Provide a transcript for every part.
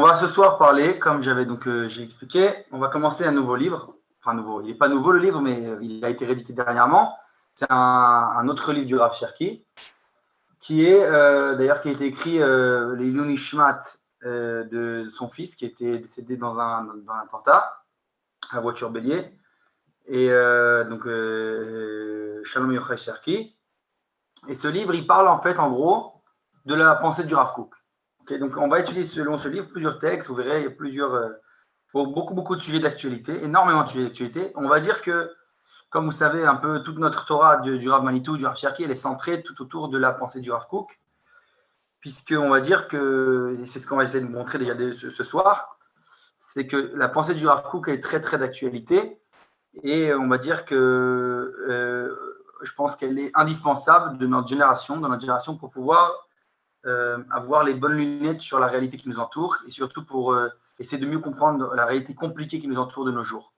on va ce soir parler, comme j'avais j'ai expliqué, on va commencer un nouveau livre. Enfin, nouveau, il n'est pas nouveau le livre, mais il a été réédité dernièrement. C'est un autre livre du Rav Cherki, qui est d'ailleurs qui a été écrit les Yunishmat de son fils, qui était décédé dans un attentat, à la voiture bélier. Et Shalom Yochai Cherki. Et ce livre, il parle en fait, en gros, de la pensée du Rav Kook. Okay, donc, on va étudier selon ce livre plusieurs textes. Vous verrez, il y a plusieurs, beaucoup de sujets d'actualité, énormément de sujets d'actualité. On va dire que, comme vous savez, un peu toute notre Torah du Rav Manitou, du Rav Cherki, elle est centrée tout autour de la pensée du Rav Kook, puisqu'on va dire que, et c'est ce qu'on va essayer de montrer déjà ce soir, c'est que la pensée du Rav Kook est très, très d'actualité, et on va dire que je pense qu'elle est indispensable de notre génération, pour pouvoir avoir les bonnes lunettes sur la réalité qui nous entoure et surtout pour essayer de mieux comprendre la réalité compliquée qui nous entoure de nos jours.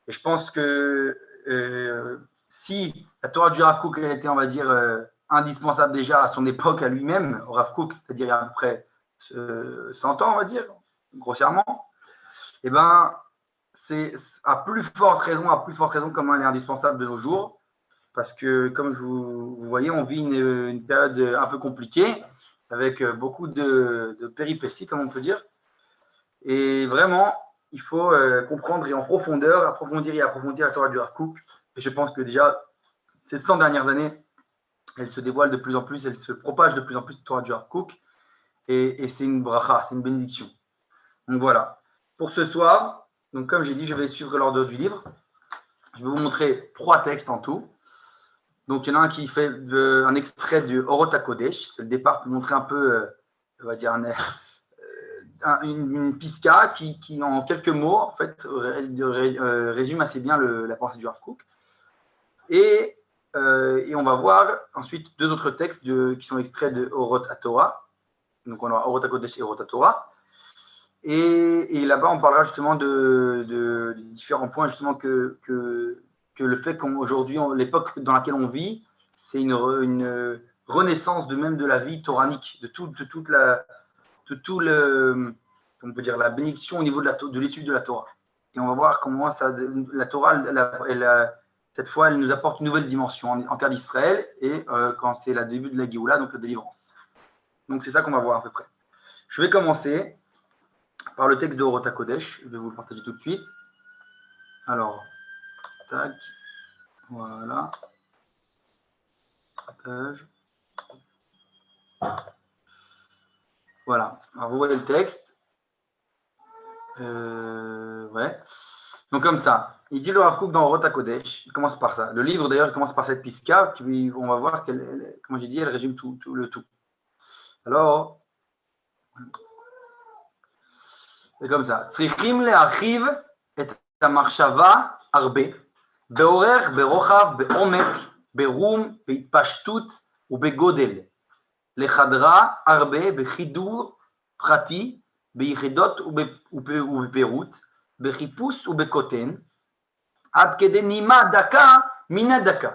Et je pense que si la Torah du Rav Kook était, on va dire, indispensable déjà à son époque, à lui-même, au Rav Kook, c'est-à-dire il y a à peu près 100 ans, on va dire, grossièrement, et ben c'est à plus forte raison comment elle est indispensable de nos jours, parce que comme vous voyez, on vit une période un peu compliquée, avec beaucoup de péripéties, comme on peut dire. Et vraiment, il faut comprendre et en profondeur, approfondir la Torah du Rav Kook. Et je pense que déjà, ces 100 dernières années, elle se dévoile de plus en plus, elle se propage de plus en plus, la Torah du Rav Kook. Et c'est une bracha, c'est une bénédiction. Donc voilà. Pour ce soir, donc comme j'ai dit, je vais suivre l'ordre du livre. Je vais vous montrer 3 textes en tout. Donc, il y en a un qui fait un extrait du Orot HaKodesh. C'est le départ pour montrer un peu, on va dire, une piska qui, en quelques mots, en fait, résume assez bien la pensée du Rav Kook. Et on va voir ensuite 2 autres textes qui sont extraits de Orot HaTorah. Donc, on aura Orot HaKodesh et Orot HaTorah. Et là-bas, on parlera justement de différents points, justement, que le fait qu'aujourd'hui, l'époque dans laquelle on vit, c'est une renaissance de même de la vie toranique, de tout le, on peut dire, la bénédiction au niveau de l'étude de la Torah. Et on va voir comment la Torah, cette fois, elle nous apporte une nouvelle dimension en terre d'Israël, et quand c'est le début de la Géoula, donc la délivrance. Donc c'est ça qu'on va voir à peu près. Je vais commencer par le texte de Orot HaKodesh. Je vais vous le partager tout de suite. Alors, tac, voilà. Partage. Voilà. Alors, vous voyez le texte. Ouais. Donc, comme ça. Il dit le Rav Kook dans Orot HaKodesh. Il commence par ça. Le livre, d'ailleurs, il commence par cette piska. Puis, on va voir qu'elle, comme j'ai dit, elle résume le tout. Alors, c'est comme ça. Tzrichim le'achiv et ha'marshava arbe, be'orech, be'rochav, be'omek, be'rum, be'itpashtut u'begodel, lechadra arbe, bechidur prati, ביחידות ובפירוט, בחיפוש ובקוטן, עד כדי נימה דקה מן הדקה.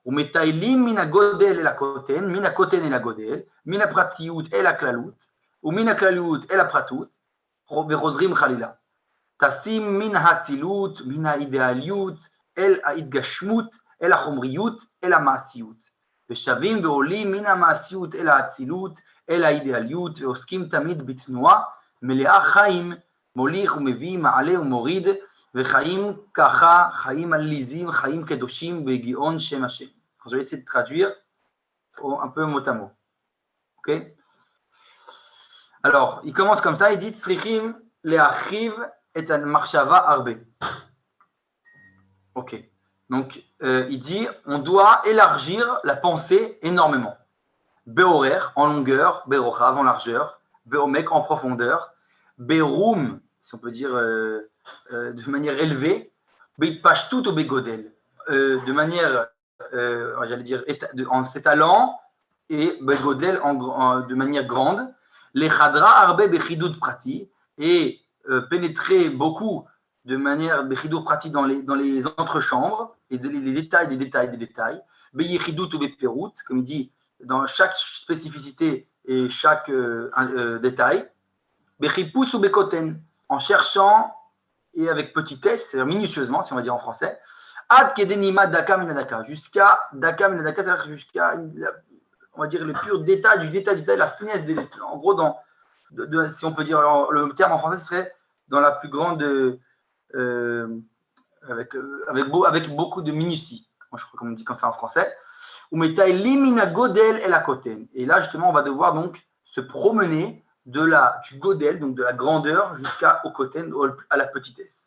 ומטיילים מן הגודל אל הקוטן, מן הקוטן אל הגודל, מן הפרטיות אל הכללות, ומן הכללות אל הפרטות, וחוזרים חלילה. טסים מן האצילות, מן האידיאליות, אל ההתגשמות, אל החומריות, אל המעשיות. ושבים ועולים מן המעשיות אל האצילות, אל האידיאליות, ועוסקים תמיד בתנועה, מלאה חיים, מוליך ומביא, מעלה ומוריד, וחיים ככה, חיים עליזים, חיים קדושים, בגאון שם השם. Je vais essayer de traduire un peu mot à mot. Ok? Alors, il commence comme ça, il dit Tzrichim le'achiv et al-marshava arbe. Ok. Donc, il dit on doit élargir la pensée énormément. Be'orer, en longueur, be'rochav, en largeur, be'omek, en profondeur, be'rum, si on peut dire de manière élevée, be'itpashtut ou be'godel, de manière, j'allais dire, en s'étalant, et be'godel de manière grande, les chadra arbe bechidud prati, et pénétrer beaucoup de manière bechidud prati dans les entrechambres, et les détails des détails, be'yichidut ou be'perut, comme il dit, dans chaque spécificité et chaque détail, Bechipus ou bekoten, en cherchant et avec petitesse, c'est-à-dire minutieusement, si on va dire en français, ad kedenima daka minadaka, jusqu'à daka minadaka, c'est-à-dire jusqu'à, on va dire, le pur détail du détail, la finesse des détails. En gros, si on peut dire, le terme en français serait dans la plus grande, avec beaucoup de minutie, je crois qu'on dit comme ça en français. Et là, justement, on va devoir donc se promener du godel, donc de la grandeur, jusqu'au koten, à la petitesse.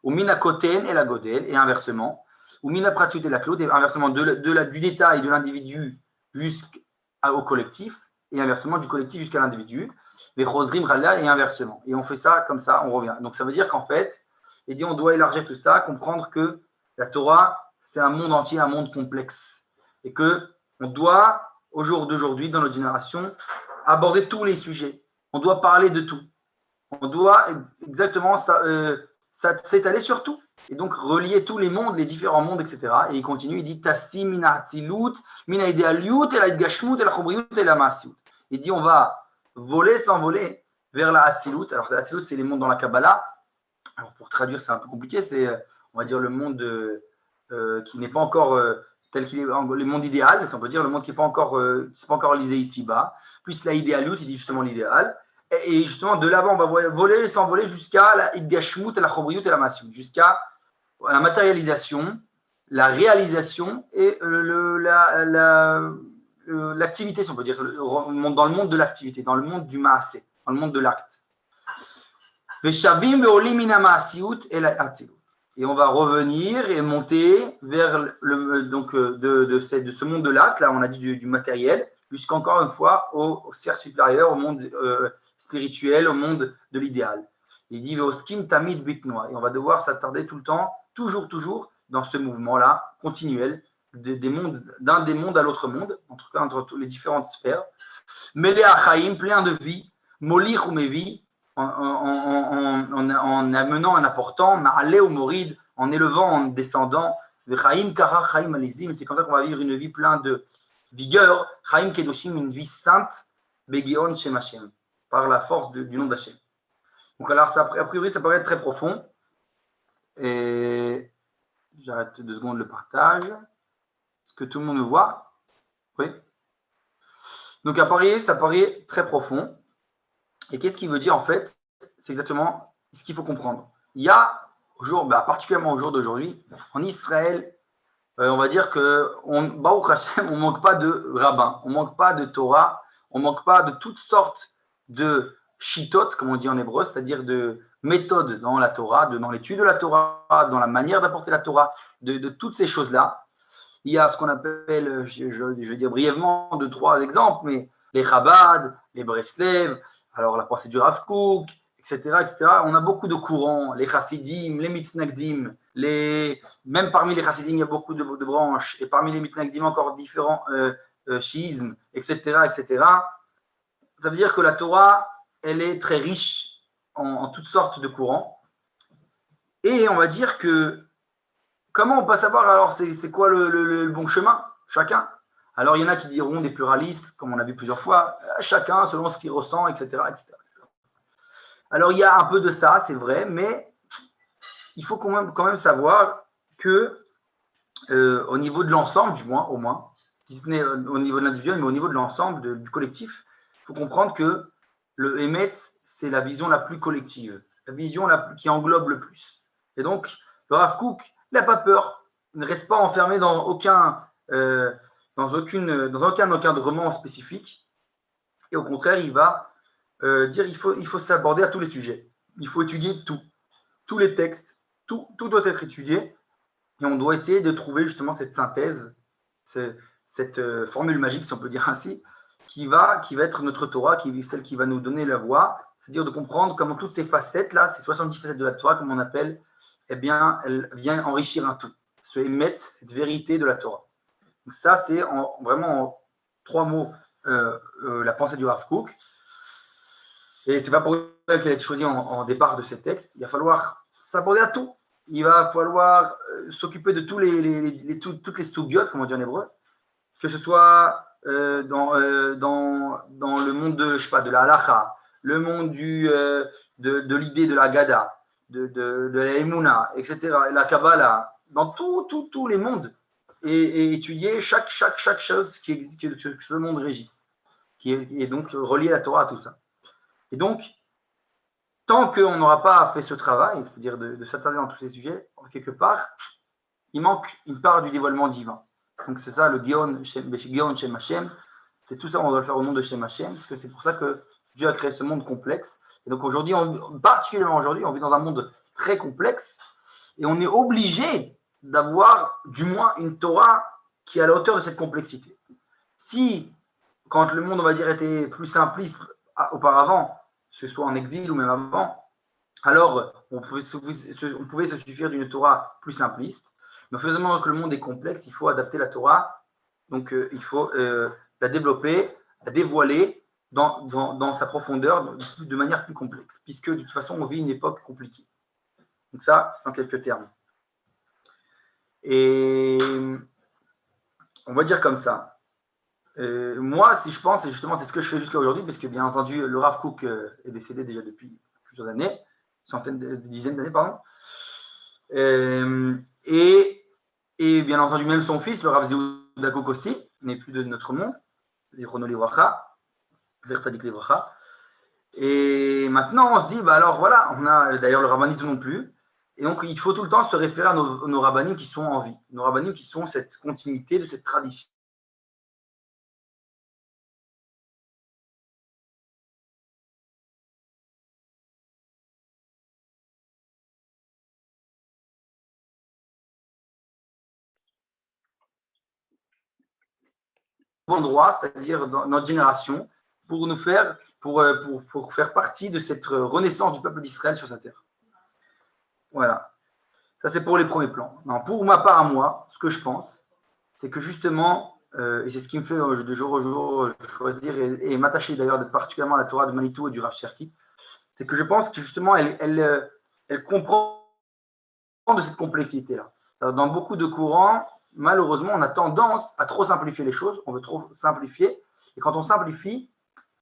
Ou mina koten et la godel, et inversement. Ou mina pratiut et la claude, et inversement du détail de l'individu jusqu'au collectif, et inversement du collectif jusqu'à l'individu. Mais rosrim rala, et inversement. Et on fait ça comme ça, on revient. Donc ça veut dire qu'en fait, il dit on doit élargir tout ça, comprendre que la Torah, c'est un monde entier, un monde complexe. Et qu'on doit, au jour d'aujourd'hui, dans notre génération, aborder tous les sujets. On doit parler de tout. On doit exactement s'étaler sur tout. Et donc relier tous les mondes, les différents mondes, etc. Et il continue, il dit Tassi mina hatzilut, mina idealiut, et la idgashmut, et la chobriut, et la maasiut. Il dit on va voler, s'envoler vers la hatzilut. Alors la hatzilut, c'est les mondes dans la Kabbalah. Alors pour traduire, c'est un peu compliqué. C'est, on va dire, le monde qui n'est pas encore tel qu'il est, le monde idéal, si on peut dire, le monde qui n'est pas encore réalisé ici-bas. Puis la idéalut, il dit justement l'idéal. Et justement, de là-bas, on va voler, s'envoler jusqu'à la idgashmut, et la chobriut, et la maasiut, jusqu'à la matérialisation, la réalisation et l'activité, si on peut dire, dans le monde de l'activité, dans le monde du maasé, dans le monde de l'acte. Et on va revenir et monter vers de ce monde de l'acte, là on a dit du matériel, jusqu'encore une fois au sphère supérieur, au monde spirituel, au monde de l'idéal. Il dit Veoskim tamid bitnoa, et on va devoir s'attarder tout le temps, toujours dans ce mouvement-là continuel d'un des mondes à l'autre monde, en tout cas entre les différentes sphères. Melé achaim, plein de vie, molich ou mevi, en amenant, en apportant, ma'aleh ou morid, en élevant, en descendant, vechaim kara chaim alizim, c'est comme ça qu'on va vivre une vie pleine de vigueur, chaim kedoshim, une vie sainte, begion shem Hashem, par la force du nom d'Hashem. Donc alors, ça, a priori, ça paraît être très profond. Et j'arrête 2 secondes le partage. Est-ce que tout le monde me voit? Oui. Donc à Paris, ça paraît très profond. Et qu'est-ce qu'il veut dire en fait? C'est exactement ce qu'il faut comprendre. Il y a, particulièrement au jour d'aujourd'hui, en Israël, on va dire qu'on ne manque pas de rabbins, on ne manque pas de Torah, on ne manque pas de toutes sortes de shitot, comme on dit en hébreu, c'est-à-dire de méthodes dans la Torah, dans l'étude de la Torah, dans la manière d'apporter la Torah, de toutes ces choses-là. Il y a ce qu'on appelle, je vais dire brièvement 2-3 exemples, mais les Chabad, les Breslev, alors la pensée du Rav Kook, etc., etc. On a beaucoup de courants, les Chassidim, les Mitnagdim, même parmi les Chassidim, il y a beaucoup de branches, et parmi les Mitnagdim, encore différents chiismes, etc., etc. Ça veut dire que la Torah, elle est très riche en toutes sortes de courants. Et on va dire que, comment on peut savoir alors c'est quoi le bon chemin? Chacun. Alors il y en a qui diront des pluralistes, comme on a vu plusieurs fois, chacun selon ce qu'il ressent, etc., etc. Alors il y a un peu de ça, c'est vrai, mais il faut quand même savoir que au niveau de l'ensemble, au moins, si ce n'est au niveau de l'individuel, mais au niveau de l'ensemble, du collectif, il faut comprendre que le Emet, c'est la vision la plus collective, la vision qui englobe le plus. Et donc, le Rav Kook, il n'a pas peur, il ne reste pas enfermé dans aucun encadrement spécifique. Et au contraire, il va dire il faut s'aborder à tous les sujets. Il faut étudier tous les textes, tout doit être étudié. Et on doit essayer de trouver justement cette synthèse, cette formule magique, si on peut dire ainsi, qui va être notre Torah, celle qui va nous donner la voie, c'est-à-dire de comprendre comment toutes ces facettes-là, ces 70 facettes de la Torah, comme on appelle, eh bien, elles viennent enrichir un tout, se émettre cette vérité de la Torah. Donc ça, c'est vraiment en 3 mots la pensée du Rav Kook. Et c'est pas pour ça qu'elle a été choisie en départ de ces textes. Il va falloir s'aborder à tout. Il va falloir s'occuper de toutes les sougiotes, comme on dit en hébreu, que ce soit dans le monde de la halacha, le monde de l'idée de la Gada, de la Emouna, etc., et la Kabbalah, dans tous les mondes, et étudier chaque chose qui existe, que ce monde régisse, qui est donc relié à la Torah à tout ça. Et donc, tant qu'on n'aura pas fait ce travail, c'est-à-dire de s'attarder dans tous ces sujets, quelque part, il manque une part du dévoilement divin. Donc c'est ça le Géon Shem Hashem. C'est tout ça, on doit le faire au nom de Shem Hashem, parce que c'est pour ça que Dieu a créé ce monde complexe. Et donc aujourd'hui, particulièrement aujourd'hui, on vit dans un monde très complexe, et on est obligé d'avoir du moins une Torah qui est à la hauteur de cette complexité. Si, quand le monde, on va dire, était plus simpliste auparavant, que ce soit en exil ou même avant, alors on pouvait se suffire d'une Torah plus simpliste. Mais faisant que le monde est complexe, il faut adapter la Torah, donc il faut la développer, la dévoiler dans sa profondeur de manière plus complexe, puisque de toute façon on vit une époque compliquée. Donc ça, c'est en quelques termes. Et on va dire comme ça. Moi, si je pense, et justement c'est ce que je fais jusqu'à aujourd'hui, parce que bien entendu le Rav Kook est décédé déjà depuis plusieurs années, dizaines d'années, pardon. Et bien entendu, même son fils, le Rav Zehuda Kook aussi, n'est plus de notre monde, Zichrono Livracha, Vertadik Livracha. Et maintenant, on se dit, bah alors voilà, on a d'ailleurs le rabbinite non plus, et donc il faut tout le temps se référer à nos rabbinim qui sont en vie, nos rabbinim qui sont cette continuité de cette tradition. Endroit, c'est-à-dire dans notre génération, pour nous faire, pour faire partie de cette renaissance du peuple d'Israël sur sa terre. Voilà. Ça, c'est pour les premiers plans. Non, pour ma part à moi, ce que je pense, c'est que justement, et c'est ce qui me fait de jour au jour choisir et m'attacher d'ailleurs particulièrement à la Torah de Manitou et du Rav Cherki, c'est que je pense que justement, elle comprend de cette complexité-là. Dans beaucoup de courants, malheureusement, on a tendance à trop simplifier les choses, on veut trop simplifier, et quand on simplifie,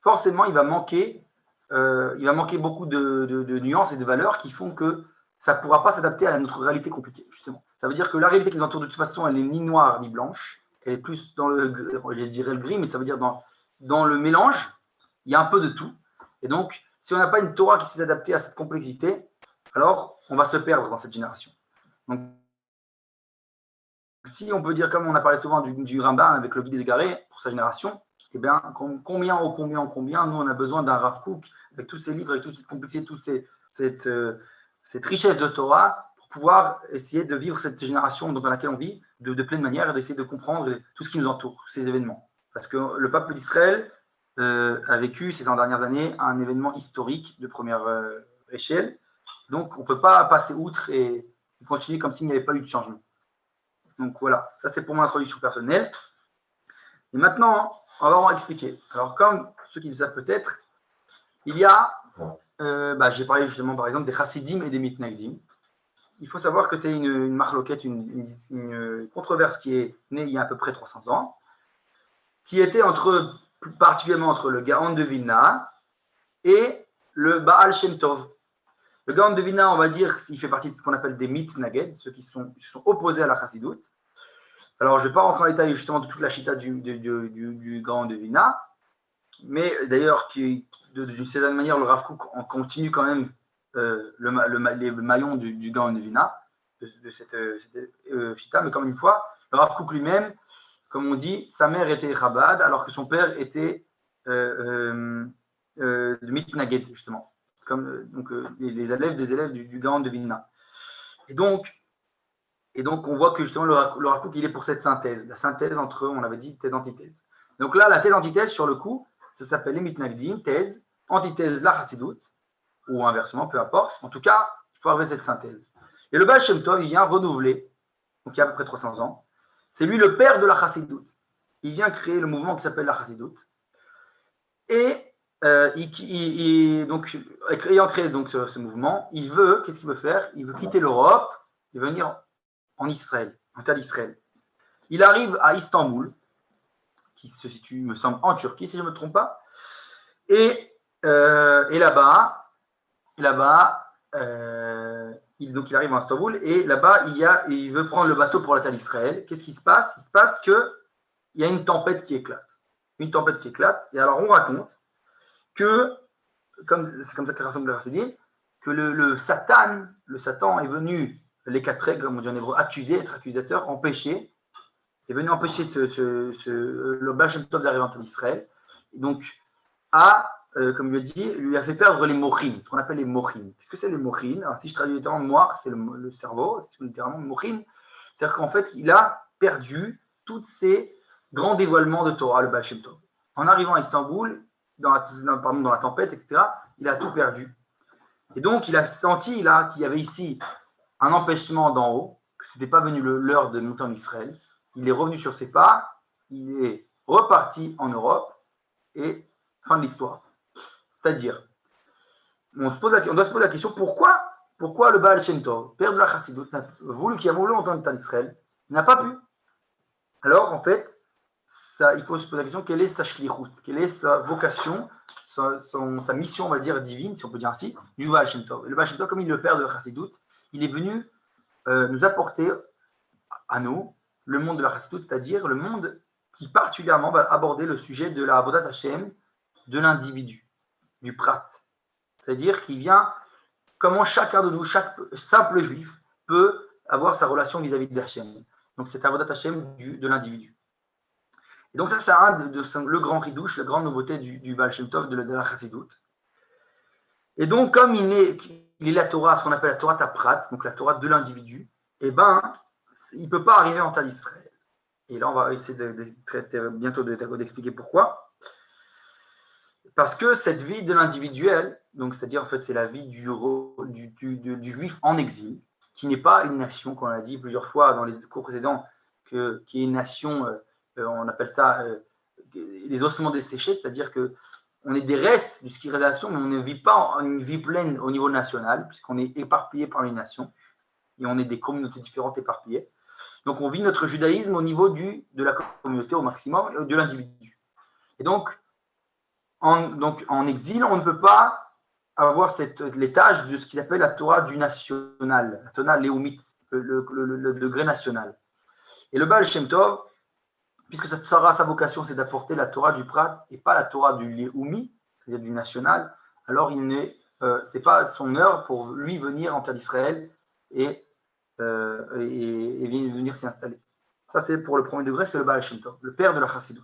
forcément, il va manquer beaucoup de nuances et de valeurs qui font que ça ne pourra pas s'adapter à notre réalité compliquée, justement. Ça veut dire que la réalité qui nous entoure, de toute façon, elle n'est ni noire ni blanche, elle est plus dans je dirais le gris, mais ça veut dire dans le mélange, il y a un peu de tout. Et donc, si on n'a pas une Torah qui s'est adaptée à cette complexité, alors on va se perdre dans cette génération. Donc, si on peut dire, comme on a parlé souvent du Rambam avec le guide des égarés pour sa génération, eh bien, combien, nous on a besoin d'un Rav Kook avec tous ces livres, avec toute cette complexité, toute cette richesse de Torah pour pouvoir essayer de vivre cette génération dans laquelle on vit de pleine manière et d'essayer de comprendre tout ce qui nous entoure, ces événements. Parce que le peuple d'Israël a vécu ces 100 dernières années un événement historique de première échelle. Donc, on ne peut pas passer outre et continuer comme s'il n'y avait pas eu de changement. Donc voilà, ça c'est pour mon introduction personnelle. Et maintenant, on va expliquer. Alors, comme ceux qui le savent peut-être, il y a, j'ai parlé justement par exemple des chassidim et des mitnagdim. Il faut savoir que c'est une marloquette, une controverse qui est née il y a à peu près 300 ans, qui était particulièrement entre le Gaon de Vilna et le Baal Shem Tov. Le Gaon de Vilna, on va dire, il fait partie de ce qu'on appelle des mitnaged, ceux qui se sont opposés à la chassidoute. Alors, je ne vais pas rentrer en détail justement de toute la chita du Gaon de Vilna, mais d'ailleurs, d'une certaine manière, le Rav Kook continue quand même les maillons du Gaon de Vilna, de cette chita, mais comme une fois, le Rav Kook lui-même, comme on dit, sa mère était Chabad, alors que son père était le Mitnaged, justement, comme donc, les élèves des élèves du Gaon de Vilna. Et donc, on voit que justement, le Rav Kook, il est pour cette synthèse, la synthèse entre, on avait dit, thèse-antithèse. Donc là, la thèse-antithèse, sur le coup, ça s'appelle les mitnagdim, thèse, antithèse, la chassidoute, ou inversement, peu importe. En tout cas, il faut arriver à cette synthèse. Et le Baal Shem Tov, il vient renouveler, donc il y a à peu près 300 ans, c'est lui le père de la chassidoute. Il vient créer le mouvement qui s'appelle la chassidoute. Et donc, ayant créé donc, ce mouvement, qu'est-ce qu'il veut faire? Il veut quitter l'Europe et venir en Israël, en terre d'Israël. Il arrive à Istanbul, qui se situe, me semble, en Turquie, si je ne me trompe pas. Et Et là-bas, donc il arrive à Istanbul et là-bas, il veut prendre le bateau pour la terre d'Israël. Qu'est-ce qui se passe? Il se passe qu'il y a une tempête qui éclate. Une tempête qui éclate. Et alors, on raconte que, c'est comme ça que rassemble le Chassidim, que le Satan est venu, les quatre comme on dit en hébreu, accuser, être accusateur, empêcher, est venu empêcher le Baal Shem Tov d'arriver en terre d'Israël. Et donc, comme il dit, lui a fait perdre les mochines, ce qu'on appelle les mochines. Qu'est-ce que c'est les mochines? Alors, si je traduis littéralement noir, c'est le cerveau, c'est littéralement mochines. C'est-à-dire qu'en fait, il a perdu tous ces grands dévoilements de Torah, le Baal Shem Tov. En arrivant à Istanbul, dans la tempête, etc., il a tout perdu. Et donc, il a senti qu'il y avait ici un empêchement d'en haut, que ce n'était pas venu l'heure de monter en Israël. Il est revenu sur ses pas, il est reparti en Europe, et fin de l'histoire. C'est-à-dire, on doit se poser la question, pourquoi le Baal Shem Tov, père de la Chassidut, qui a voulu entendre en Israël, n'a pas pu? Alors, en fait, il faut se poser la question, quelle est sa shlichut, quelle est sa vocation, sa mission, on va dire, divine, si on peut dire ainsi, du Baal Shem Tov. Et le Baal Shem Tov, comme il est le père de la Chassidut, il est venu nous apporter à nous le monde de la Chassidut, c'est-à-dire le monde qui particulièrement va aborder le sujet de la Avodat Hashem, de l'individu, du prat. C'est-à-dire qu'il vient, comment chacun de nous, chaque simple juif, peut avoir sa relation vis-à-vis d'Hachem. Donc c'est Avodat Hashem de l'individu. Et donc ça, c'est le grand ridouche, la grande nouveauté du Baal Shem Tov, de la Chassidut. Et donc, comme il est la Torah, ce qu'on appelle la Torah Taprat, donc la Torah de l'individu, eh ben, il ne peut pas arriver en terre d'Israël. Et là, on va essayer bientôt d'expliquer pourquoi. Parce que cette vie de l'individuel, donc c'est-à-dire en fait c'est la vie du juif en exil, qui n'est pas une nation, comme on l'a dit plusieurs fois dans les cours précédents, qui est une nation, on appelle ça les ossements desséchés, c'est-à-dire que on est des restes du ski nation, mais on ne vit pas une vie pleine au niveau national, puisqu'on est éparpillé par les nations, et on est des communautés différentes éparpillées. Donc on vit notre judaïsme au niveau de la communauté au maximum, et de l'individu. Et donc, en exil, on ne peut pas avoir les tâches de ce qu'il appelle la Torah du national, la Torah léoumite, le degré national. Et le Baal Shem Tov, puisque sa vocation, c'est d'apporter la Torah du Prat et pas la Torah du léoumi, c'est-à-dire du national, alors ce n'est pas son heure pour lui venir en terre d'Israël et venir s'y installer. Ça, c'est pour le premier degré, c'est le Baal Shem Tov, le père de la Chassidut.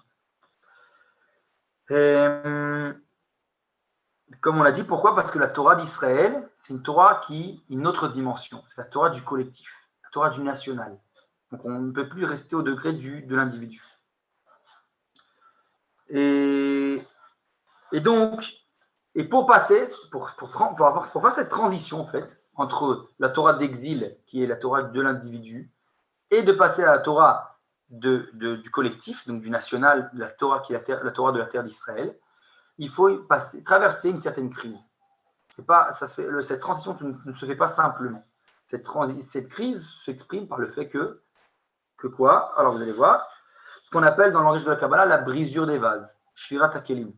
Comme on l'a dit, pourquoi? Parce que la Torah d'Israël, c'est une Torah une autre dimension. C'est la Torah du collectif, la Torah du national. Donc on ne peut plus rester au degré de l'individu. Et donc, pour faire cette transition en fait, entre la Torah d'exil, qui est la Torah de l'individu, et de passer à la Torah du collectif, donc du national, la Torah qui est la Torah de la terre d'Israël, il faut traverser une certaine crise. Cette transition ne se fait pas simplement. Cette crise s'exprime par le fait que quoi? Alors vous allez voir, ce qu'on appelle dans le langage de la Kabbalah la brisure des vases, Shvirat HaKelim.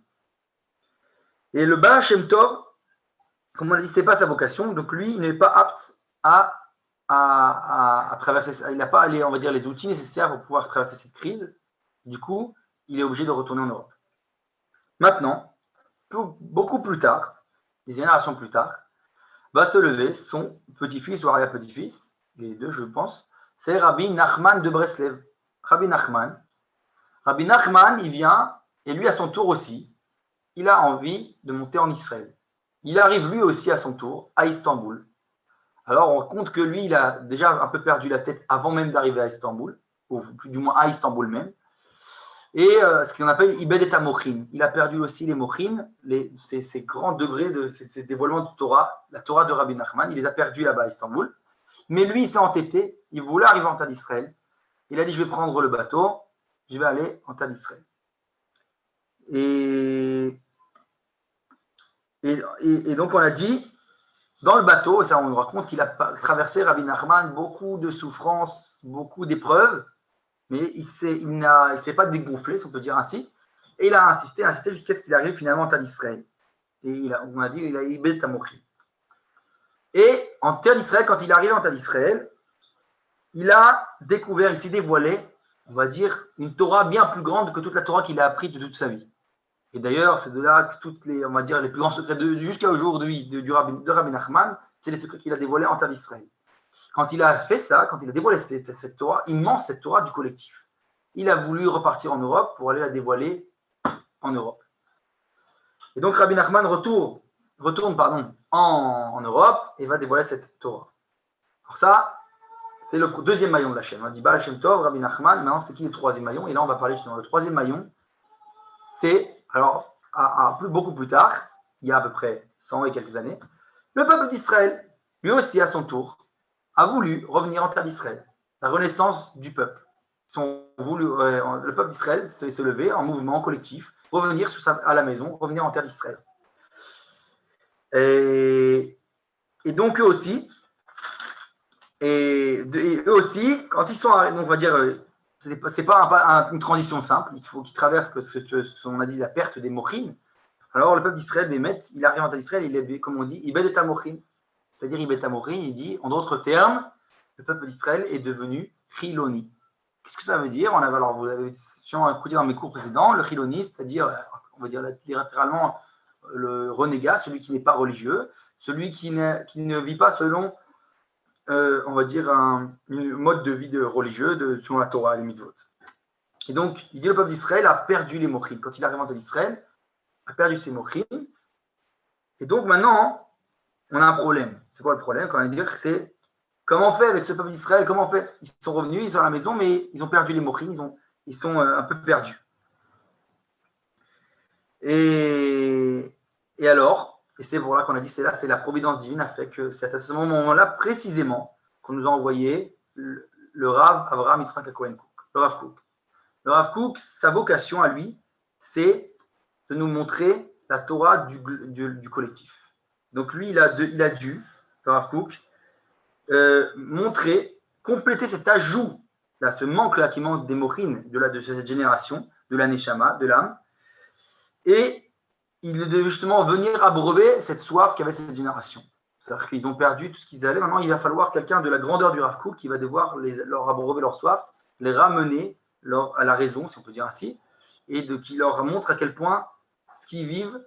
Et le Baal Shem Tov, comme on l'a dit, ce n'est pas sa vocation, donc lui, il n'est pas apte à traverser, il n'a pas on va dire, les outils nécessaires pour pouvoir traverser cette crise. Du coup, il est obligé de retourner en Europe. Maintenant, beaucoup plus tard, des générations plus tard, va se lever son petit-fils ou arrière-petit-fils, les deux, je pense, c'est Rabbi Nachman de Breslev. Rabbi Nachman, il vient, et lui, à son tour aussi, il a envie de monter en Israël. Il arrive lui aussi à son tour à Istanbul. Alors, on raconte que lui, il a déjà un peu perdu la tête avant même d'arriver à Istanbul, ou plus du moins à Istanbul même. Et ce qu'on appelle Ibed et Mochin. Il a perdu aussi les Mochin, ces grands degrés de ces dévoilements de Torah, la Torah de Rabbi Nachman, il les a perdus là-bas à Istanbul. Mais lui, il s'est entêté, il voulait arriver en terre d'Israël. Il a dit, je vais prendre le bateau, je vais aller en terre d'Israël. Et donc, on a dit, dans le bateau, ça on nous raconte qu'il a traversé, Rabbi Nachman, beaucoup de souffrances, beaucoup d'épreuves, mais il ne s'est pas dégonflé, si on peut dire ainsi, et il a insisté jusqu'à ce qu'il arrive finalement en terre d'Israël. Et on a dit il a ibed tamochin. Et en terre d'Israël, quand il est arrivé en terre d'Israël, il a découvert, il s'est dévoilé, on va dire, une Torah bien plus grande que toute la Torah qu'il a appris de toute sa vie. Et d'ailleurs, c'est de là que toutes les, on va dire, les plus grands secrets jusqu'à aujourd'hui de Rabbi Nachman, c'est les secrets qu'il a dévoilés en terre d'Israël. Quand il a fait ça, quand il a dévoilé cette Torah, immense, cette Torah du collectif, il a voulu repartir en Europe pour aller la dévoiler en Europe. Et donc Rabbi Nachman retourne en Europe et va dévoiler cette Torah. Pour ça, c'est le deuxième maillon de la chaîne. On dit Baal Shem Tov, Rabbi Nachman, maintenant c'est qui le troisième maillon? Et là on va parler justement, le troisième maillon, c'est, alors beaucoup plus tard, il y a à peu près 100 et quelques années, le peuple d'Israël, lui aussi à son tour, a voulu revenir en terre d'Israël. La renaissance du peuple. Le peuple d'Israël s'est levé en mouvement collectif, revenir à la maison, revenir en terre d'Israël. Et donc eux aussi, quand ils sont, donc on va dire, c'est pas une transition simple, il faut qu'ils traversent ce qu'on a dit, la perte des mochines. Alors le peuple d'Israël, il arrive en terre d'Israël, il est, comme on dit, ibed et mochin. C'est-à-dire ibed et mochin, il dit, en d'autres termes, le peuple d'Israël est devenu chiloni. Qu'est-ce que ça veut dire? Vous avez sûrement écouté dans mes cours précédents, le chiloni, c'est-à-dire, on va dire littéralement, le renégat, celui qui n'est pas religieux, celui qui ne vit pas selon, on va dire, un mode de vie religieux, selon la Torah et les mitzvot. Et donc, il dit le peuple d'Israël a perdu les mochines. Quand il arrive en Israël, a perdu ses mochines. Et donc, maintenant, on a un problème. C'est quoi le problème? Quand on dit que c'est comment on fait avec ce peuple d'Israël? Comment on fait? Ils sont revenus, ils sont à la maison, mais ils ont perdu les mochines, ils sont un peu perdus. Et alors, et c'est pour là qu'on a dit, c'est la providence divine a fait que c'est à ce moment-là précisément qu'on nous a envoyé le Rav Avraham Yitzhak Cohen Cook, le Rav Kook. Le Rav Kook, sa vocation à lui, c'est de nous montrer la Torah du collectif. Donc lui, il a dû, le Rav Kook, compléter cet ajout, là, ce manque-là qui manque des mochines de cette génération, de la Neshama, de l'âme, et il devait justement venir abreuver cette soif qu'avait cette génération. C'est-à-dire qu'ils ont perdu tout ce qu'ils avaient. Maintenant, il va falloir quelqu'un de la grandeur du Rav Kook qui va devoir leur abreuver leur soif, les ramener à la raison, si on peut dire ainsi, et qui leur montre à quel point ce qu'ils vivent,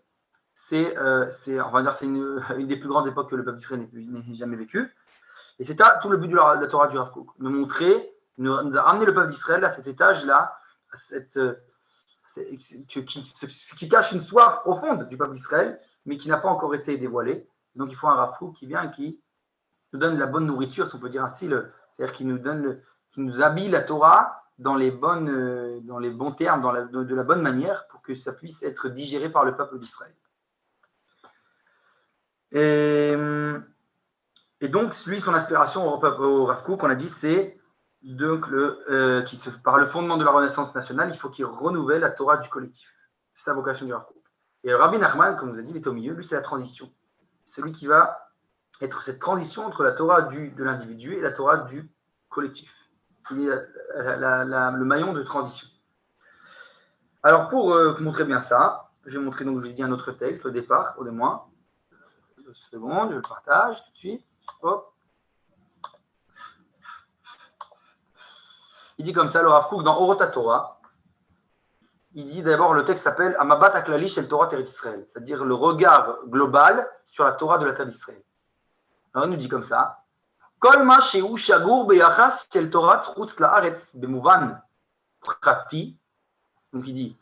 c'est une des plus grandes époques que le peuple d'Israël n'ait jamais vécu. Et c'est tout le but de la Torah du Rav Kook, nous amener le peuple d'Israël à cet étage-là, qui cache une soif profonde du peuple d'Israël, mais qui n'a pas encore été dévoilée. Donc il faut un Rav Kook qui vient et qui nous donne la bonne nourriture, si on peut dire ainsi, c'est-à-dire qui nous habille la Torah dans les bons termes, de la bonne manière, pour que ça puisse être digéré par le peuple d'Israël. Et donc, lui, son aspiration au Rav Kook, on a dit, c'est donc par le fondement de la Renaissance nationale, il faut qu'il renouvelle la Torah du collectif. C'est sa vocation du Rav Kook. Et Rabbi Nachman, comme vous a dit, il est au milieu. Lui, c'est la transition. Celui qui va être cette transition entre la Torah de l'individu et la Torah du collectif. Il est le maillon de transition. Alors, pour montrer bien ça, je vais montrer, donc, je vous ai dit un autre texte au départ, au moins. 2 secondes, je le partage tout de suite. Hop. Il dit comme ça, le Rav Kook, dans Orot HaTorah, il dit d'abord, le texte s'appelle Amabat HaKlali Shel Torah Terre Israël, c'est-à-dire le regard global sur la Torah de la terre d'Israël. Alors il nous dit comme ça, Kol ma shehu shagur beyachas shel Torah chutz la'aretz bemuvan prati. Donc il dit,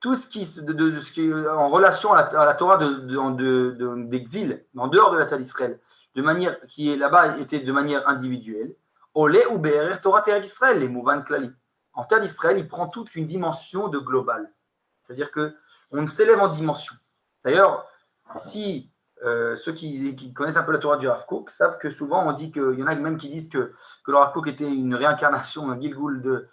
tout ce qui est en relation à la Torah d'exil, en dehors de la terre d'Israël, de manière qui est là-bas était de manière individuelle, Olé ou Be'erer Torah Terre d'Israël, les Mouvan Klali. En terre d'Israël, il prend toute une dimension de global. C'est-à-dire qu'on s'élève en dimension. D'ailleurs, si ceux qui connaissent un peu la Torah du Rav Kook savent que souvent on dit qu'il y en a même qui disent que le Rav Kook était une réincarnation, un Gilgul de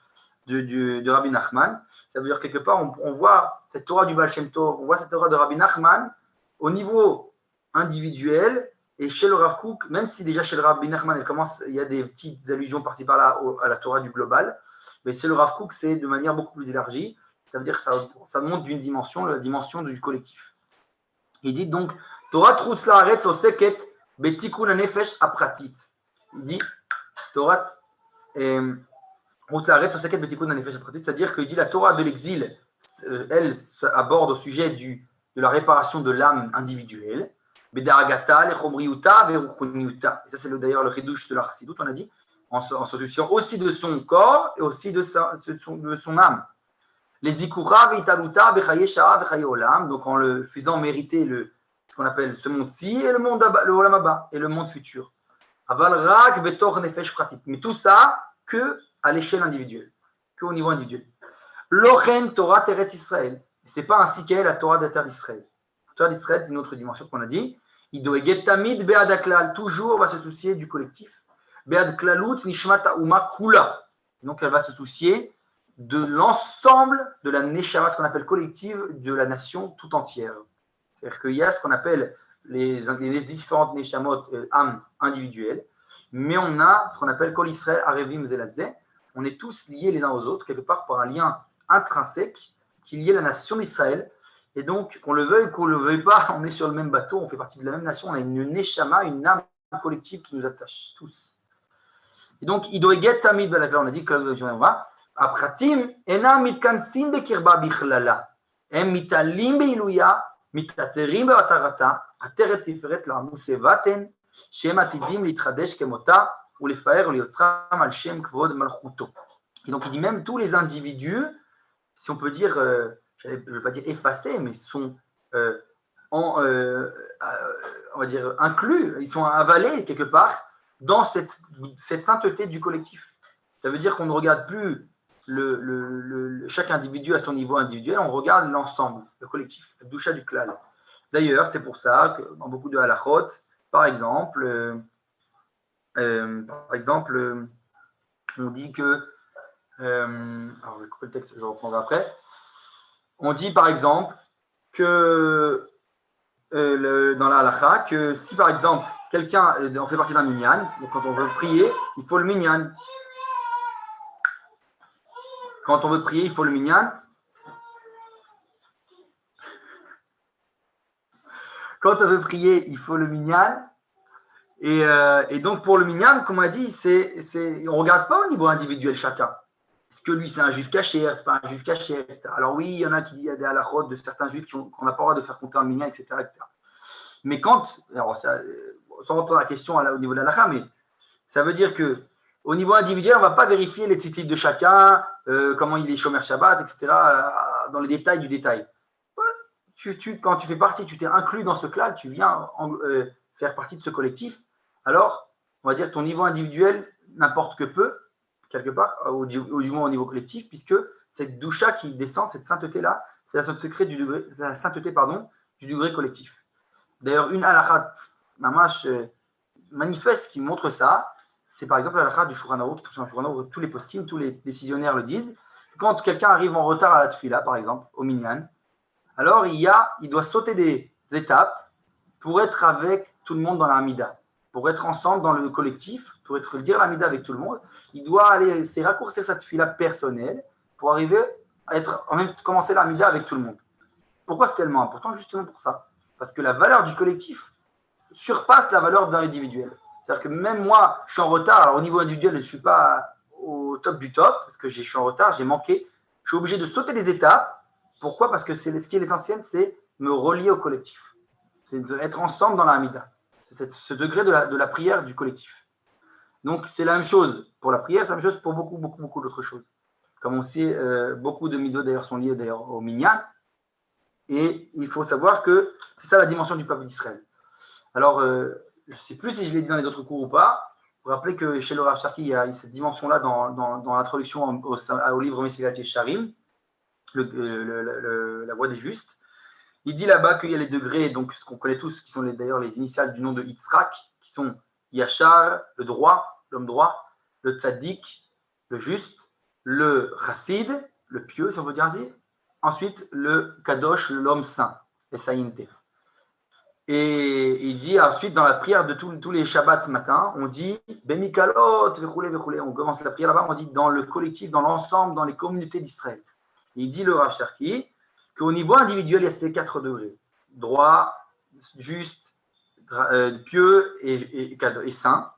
Rabbi Nachman. Ça veut dire quelque part, on voit cette Torah du Baal Shem Tov, on voit cette Torah de Rabbi Nachman au niveau individuel. Et chez le Rav Kook, même si déjà chez le Rabbi Nachman, il y a des petites allusions par-ci par-là à la Torah du global, mais chez le Rav Kook, c'est de manière beaucoup plus élargie. Ça veut dire que ça monte d'une dimension, la dimension du collectif. Il dit donc, Torah Trutz Laaretz Oseket Betikun Nefesh Apratit. Il dit, Torah Trutz Laaretz Oseket Betikun Nefesh Apratit, c'est-à-dire qu'il dit la Torah de l'exil, elle aborde au sujet de la réparation de l'âme individuelle. Bedaragata, Lechomriuta, Veruchuniuta. Et ça, c'est d'ailleurs le chidouche de la Chassidut, on a dit, en s'occupant aussi de son corps et aussi de son âme. Les zikura veitaluta bechaye shara bechaye olam, donc en le faisant mériter ce qu'on appelle ce monde-ci et le monde le olam haba et le monde futur. Aval rak betor nefesh pratit, mais tout ça que à l'échelle individuelle, que au niveau individuel. Lochen Torah Teretz Israël, c'est pas ainsi qu'est la Torah de la terre d'Israël. La Torah d'Israël, c'est une autre dimension qu'on a dit. Il doit tamid be'ad haklal, toujours va se soucier du collectif. Be'ad klalut nishmat ha'uma kula, donc elle va se soucier de l'ensemble de la neshama, ce qu'on appelle collective, de la nation tout entière. C'est-à-dire qu'il y a ce qu'on appelle les différentes neshamot, âmes individuelles, mais on a ce qu'on appelle Kol Israël, Arevim Zelazeh. On est tous liés les uns aux autres, quelque part par un lien intrinsèque qui lie la nation d'Israël. Et donc, qu'on le veuille ou qu'on ne le veuille pas, on est sur le même bateau, on fait partie de la même nation, on a une neshama, une âme collective qui nous attache tous. Et donc, Idoeget Tamid, on a dit que on va. הפרטים אינם מתכנסים בקרבה בכללה, הם מתעלים בעילויה, מתעטרים בהתרתה, עטרת תפארת לעמוס בטן, שהם עתידים להתחדש כמותה ולפאר וליוצרם על שם כבוד מלכותו. Et donc il dit même tous les individus, si on peut dire, je ne vais pas dire effacés, mais sont on va dire inclus, ils sont avalés quelque part dans cette sainteté du collectif. Ça veut dire qu'on ne regarde plus chaque individu à son niveau individuel, on regarde l'ensemble, le collectif, le doucha du klal. D'ailleurs, c'est pour ça que dans beaucoup de halachot, par exemple, on dit que, alors je vais couper le texte, je reprendrai après. On dit par exemple que dans la halacha, que si par exemple quelqu'un, on fait partie d'un minyan, donc quand on veut prier, il faut le minyan. Quand on veut prier, il faut le minyan. Quand on veut prier, il faut le minyan. Et donc, pour le minyan, comme on a dit, on ne regarde pas au niveau individuel chacun. Est-ce que lui, c'est un juif caché, c'est pas un juif caché, etc. Alors oui, il y en a qui disent, il y a des halachot de certains juifs qu'on n'a pas le droit de faire compter un minyan, etc., etc. Mais quand, alors ça, sans rentrer dans la question au niveau de l'halakha, mais ça veut dire que au niveau individuel, on ne va pas vérifier les tzitzit de chacun, comment il est Shomer Shabbat, etc., dans les détails du détail. Quand tu fais partie, tu t'es inclus dans ce clan, tu viens faire partie de ce collectif, alors, on va dire ton niveau individuel n'importe que peu, quelque part, du moins au niveau collectif, puisque cette doucha qui descend, cette sainteté-là, c'est la sainteté du degré collectif. D'ailleurs, une halakha mamash manifeste qui montre ça, c'est par exemple la halakha du Shulchan Aruch, tous les poskim, tous les décisionnaires le disent. Quand quelqu'un arrive en retard à la tefila, par exemple, au minyan, alors il doit sauter des étapes pour être avec tout le monde dans la Hamida, pour être ensemble dans le collectif, pour dire la Hamida avec tout le monde. Il doit aller raccourcir sa tefila personnelle pour arriver à commencer la Hamida avec tout le monde. Pourquoi c'est tellement important? Justement pour ça. Parce que la valeur du collectif surpasse la valeur d'un individuel. C'est-à-dire que même moi, je suis en retard. Alors, au niveau individuel, je ne suis pas au top du top, parce que je suis en retard, j'ai manqué. Je suis obligé de sauter des étapes. Pourquoi? Parce que ce qui est l'essentiel, c'est me relier au collectif. C'est d'être ensemble dans la Hamida. C'est ce degré de la prière du collectif. Donc, c'est la même chose pour la prière, c'est la même chose pour beaucoup d'autres choses. Comme on sait, beaucoup de mitzvot d'ailleurs sont liés d'ailleurs au minyan. Et il faut savoir que c'est ça la dimension du peuple d'Israël. Alors, je ne sais plus si je l'ai dit dans les autres cours ou pas. Vous rappelez que chez le Rav Sharki, il y a cette dimension-là dans l'introduction au livre Mesilat Yesharim, la voie des justes. Il dit là-bas qu'il y a les degrés, donc ce qu'on connaît tous, qui sont d'ailleurs les initiales du nom de Yitzhak, qui sont Yachar, le droit, l'homme droit, le Tzaddik, le juste, le Chassid, le pieux, si on veut dire ainsi. Ensuite, le Kadosh, l'homme saint, les Saïnté. Et il dit ensuite, dans la prière de tous les Shabbats matin, on dit Bemikalot, vechoulé. On commence la prière là-bas, on dit dans le collectif, dans l'ensemble, dans les communautés d'Israël. Il dit le Rav Sharki qu'au niveau individuel, il y a ces 4 degrés. Droit, juste, pieux et sain.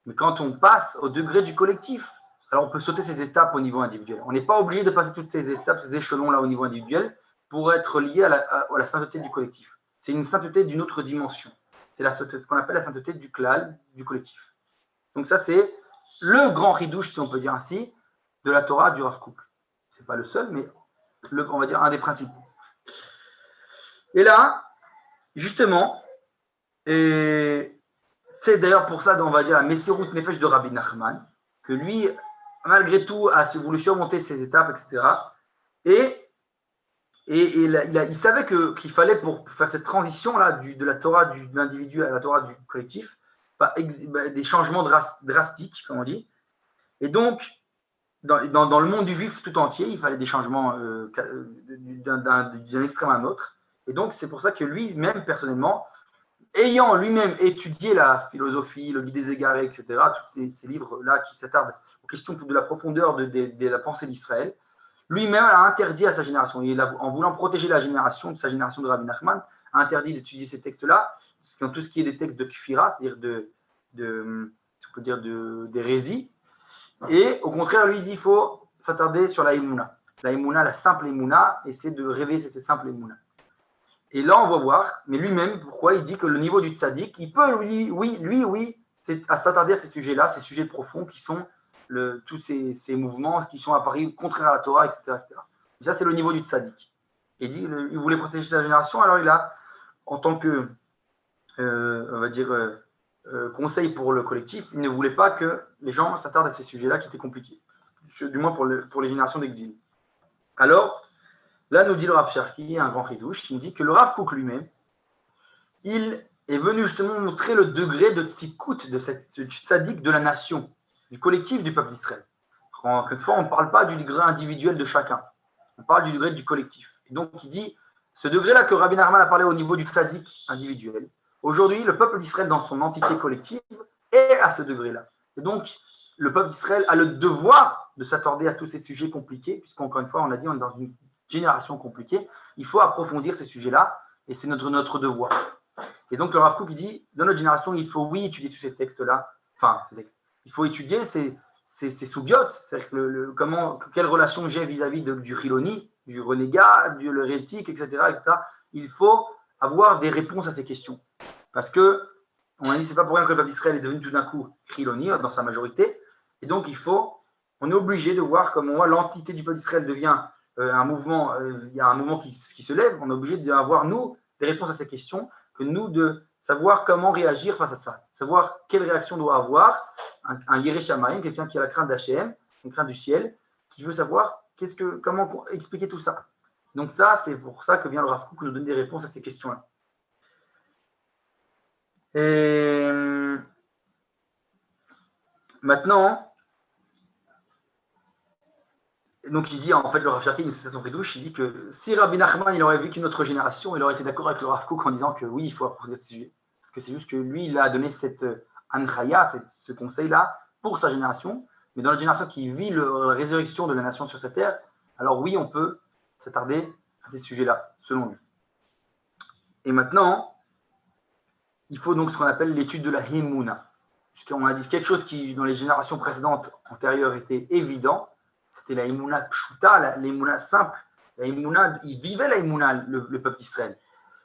Mais quand on passe au degré du collectif, alors on peut sauter ces étapes au niveau individuel. On n'est pas obligé de passer toutes ces étapes, ces échelons-là au niveau individuel pour être lié à la sainteté du collectif. C'est une sainteté d'une autre dimension. C'est ce qu'on appelle la sainteté du klal, du collectif. Donc ça, c'est le grand ridouche, si on peut dire ainsi, de la Torah du Rav Kook. Ce n'est pas le seul, mais on va dire un des principaux. Et là, justement, c'est d'ailleurs pour ça, on va dire, la Messirut Nefesh de Rabbi Nachman, que lui, malgré tout, a voulu surmonter ces étapes, etc. Et il savait qu'il fallait, pour faire cette transition-là de la Torah de l'individu à la Torah du collectif, des changements drastiques, comme on dit. Et donc, dans le monde du juif tout entier, il fallait des changements d'un extrême à un autre. Et donc, c'est pour ça que lui-même, personnellement, ayant lui-même étudié la philosophie, le guide des égarés, etc., tous ces livres-là qui s'attardent aux questions de la profondeur de la pensée d'Israël, lui-même a interdit à sa génération, en voulant protéger la génération de sa génération de Rabbi Nachman, a interdit d'étudier ces textes-là, dans tout ce qui est des textes de kfira, c'est-à-dire d'hérésie. Et au contraire, lui dit qu'il faut s'attarder sur la Emouna. La Emouna, la simple Emouna, et c'est de réveiller cette simple Emouna. Et là, on va voir, mais lui-même, pourquoi il dit que le niveau du tzaddik, il peut, oui, c'est à s'attarder à ces sujets-là, ces sujets profonds qui sont tous ces mouvements qui sont apparus contraires à la Torah, etc. etc. Et ça, c'est le niveau du tzaddik. Il voulait protéger sa génération, alors il a, en tant que, on va dire, conseil pour le collectif, il ne voulait pas que les gens s'attardent à ces sujets-là qui étaient compliqués, du moins pour les générations d'exil. Alors, là, nous dit le Rav Cherki, un grand ridouche, qui nous dit que le Rav Kook lui-même, il est venu justement montrer le degré de tzidkout, de cette tzaddik de la nation, du collectif du peuple d'Israël. Quelquefois, on ne parle pas du degré individuel de chacun, on parle du degré du collectif. Et donc, il dit, ce degré-là que Rabbi Nachman a parlé au niveau du tzaddik individuel, aujourd'hui, le peuple d'Israël dans son entité collective est à ce degré-là. Et donc, le peuple d'Israël a le devoir de s'attarder à tous ces sujets compliqués, puisqu'encore une fois, on l'a dit, on est dans une génération compliquée, il faut approfondir ces sujets-là, et c'est notre devoir. Et donc le Rav Kook, il dit, dans notre génération, il faut, oui, étudier tous ces textes-là, il faut étudier ces soubiotes, c'est-à-dire quelle relation j'ai vis-à-vis du Chiloni, du renégat, du hérétique, etc., etc. Il faut avoir des réponses à ces questions. Parce que, on a dit, c'est pas pour rien que le peuple d'Israël est devenu tout d'un coup Chiloni, dans sa majorité, et donc on est obligé de voir comment l'entité du peuple d'Israël devient un mouvement, il y a un mouvement qui se lève, on est obligé d'avoir, nous, des réponses à ces questions, que nous, de savoir comment réagir face à ça, savoir quelle réaction doit avoir un Yerei Shamayim, quelqu'un qui a la crainte d'Hachem, une crainte du ciel, qui veut savoir comment expliquer tout ça. Donc ça, c'est pour ça que vient le Rav Kook nous donner des réponses à ces questions-là. Et maintenant, donc il dit, en fait, le Rav Cherki, c'est son ridouche, il dit que si Rabbi Nachman il aurait vécu une autre génération, il aurait été d'accord avec le Rav Kook en disant que oui, il faut approfondir ce sujet. Parce que c'est juste que lui, il a donné cette anchaya, ce conseil-là, pour sa génération. Mais dans la génération qui vit la résurrection de la nation sur cette terre, alors oui, on peut s'attarder à ces sujets-là, selon lui. Et maintenant, il faut donc ce qu'on appelle l'étude de la Himouna. On a dit quelque chose qui, dans les générations précédentes, antérieures, était évident. C'était la Himouna Pshuta, la Himouna simple. La Himouna, il vivait la Himouna, le peuple d'Israël.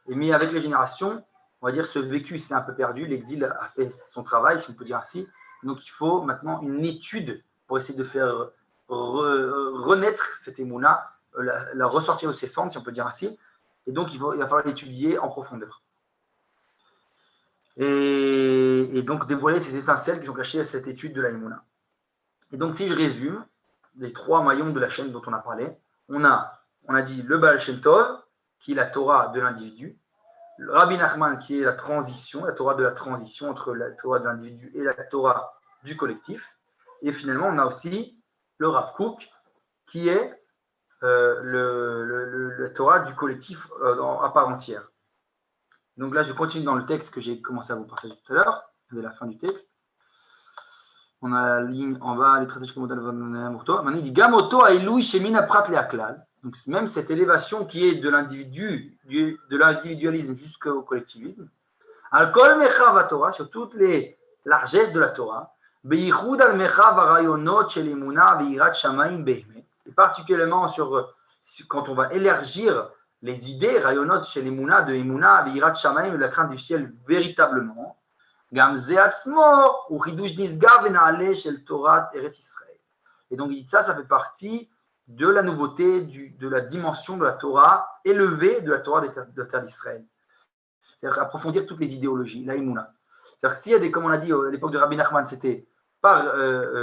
Mais avec les générations, on va dire, ce vécu s'est un peu perdu. L'exil a fait son travail, si on peut dire ainsi. Donc, il faut maintenant une étude pour essayer de faire renaître cette Himouna, la ressortir de ses cendres, si on peut dire ainsi. Et donc, il va falloir l'étudier en profondeur. Et donc, dévoiler ces étincelles qui sont cachées à cette étude de la Himouna. Et donc, si je résume, les trois maillons de la chaîne dont on a parlé, on a dit le Baal Shem Tov, qui est la Torah de l'individu, le Rabbi Nachman, qui est la transition, la Torah de la transition entre la Torah de l'individu et la Torah du collectif, et finalement, on a aussi le Rav Kook, qui est la Torah du collectif à part entière. Donc là, je continue dans le texte que j'ai commencé à vous partager tout à l'heure, dès la fin du texte. On a la ligne en bas, les traités de modèle. Maintenant, il dit Gamoto Ailoui Shemina Prat Leaklal. Donc, même cette élévation qui est de l'individualisme jusqu'au collectivisme, Al-Kol Mechav HaTorah, sur toutes les largesses de la Torah, Beichud al-Mechav HaRayonot Shel Emunah Veirat Shamayim Behemet, et particulièrement quand on va élargir les idées, Rayonot Shel Emunah, de Emunah Veirat Shamayim, de la crainte du ciel véritablement, Gam Ze Atzmo, ou Chidush Nisgav Ve'Na'aleh Shel Torat Eretz Israël. Et donc, il dit ça fait partie de la nouveauté, de la dimension de la Torah élevée de la Torah de la terre d'Israël. C'est-à-dire approfondir toutes les idéologies, la Emouna. C'est-à-dire que s'il y a des, comme on l'a dit à l'époque de Rabbi Nachman, c'était pas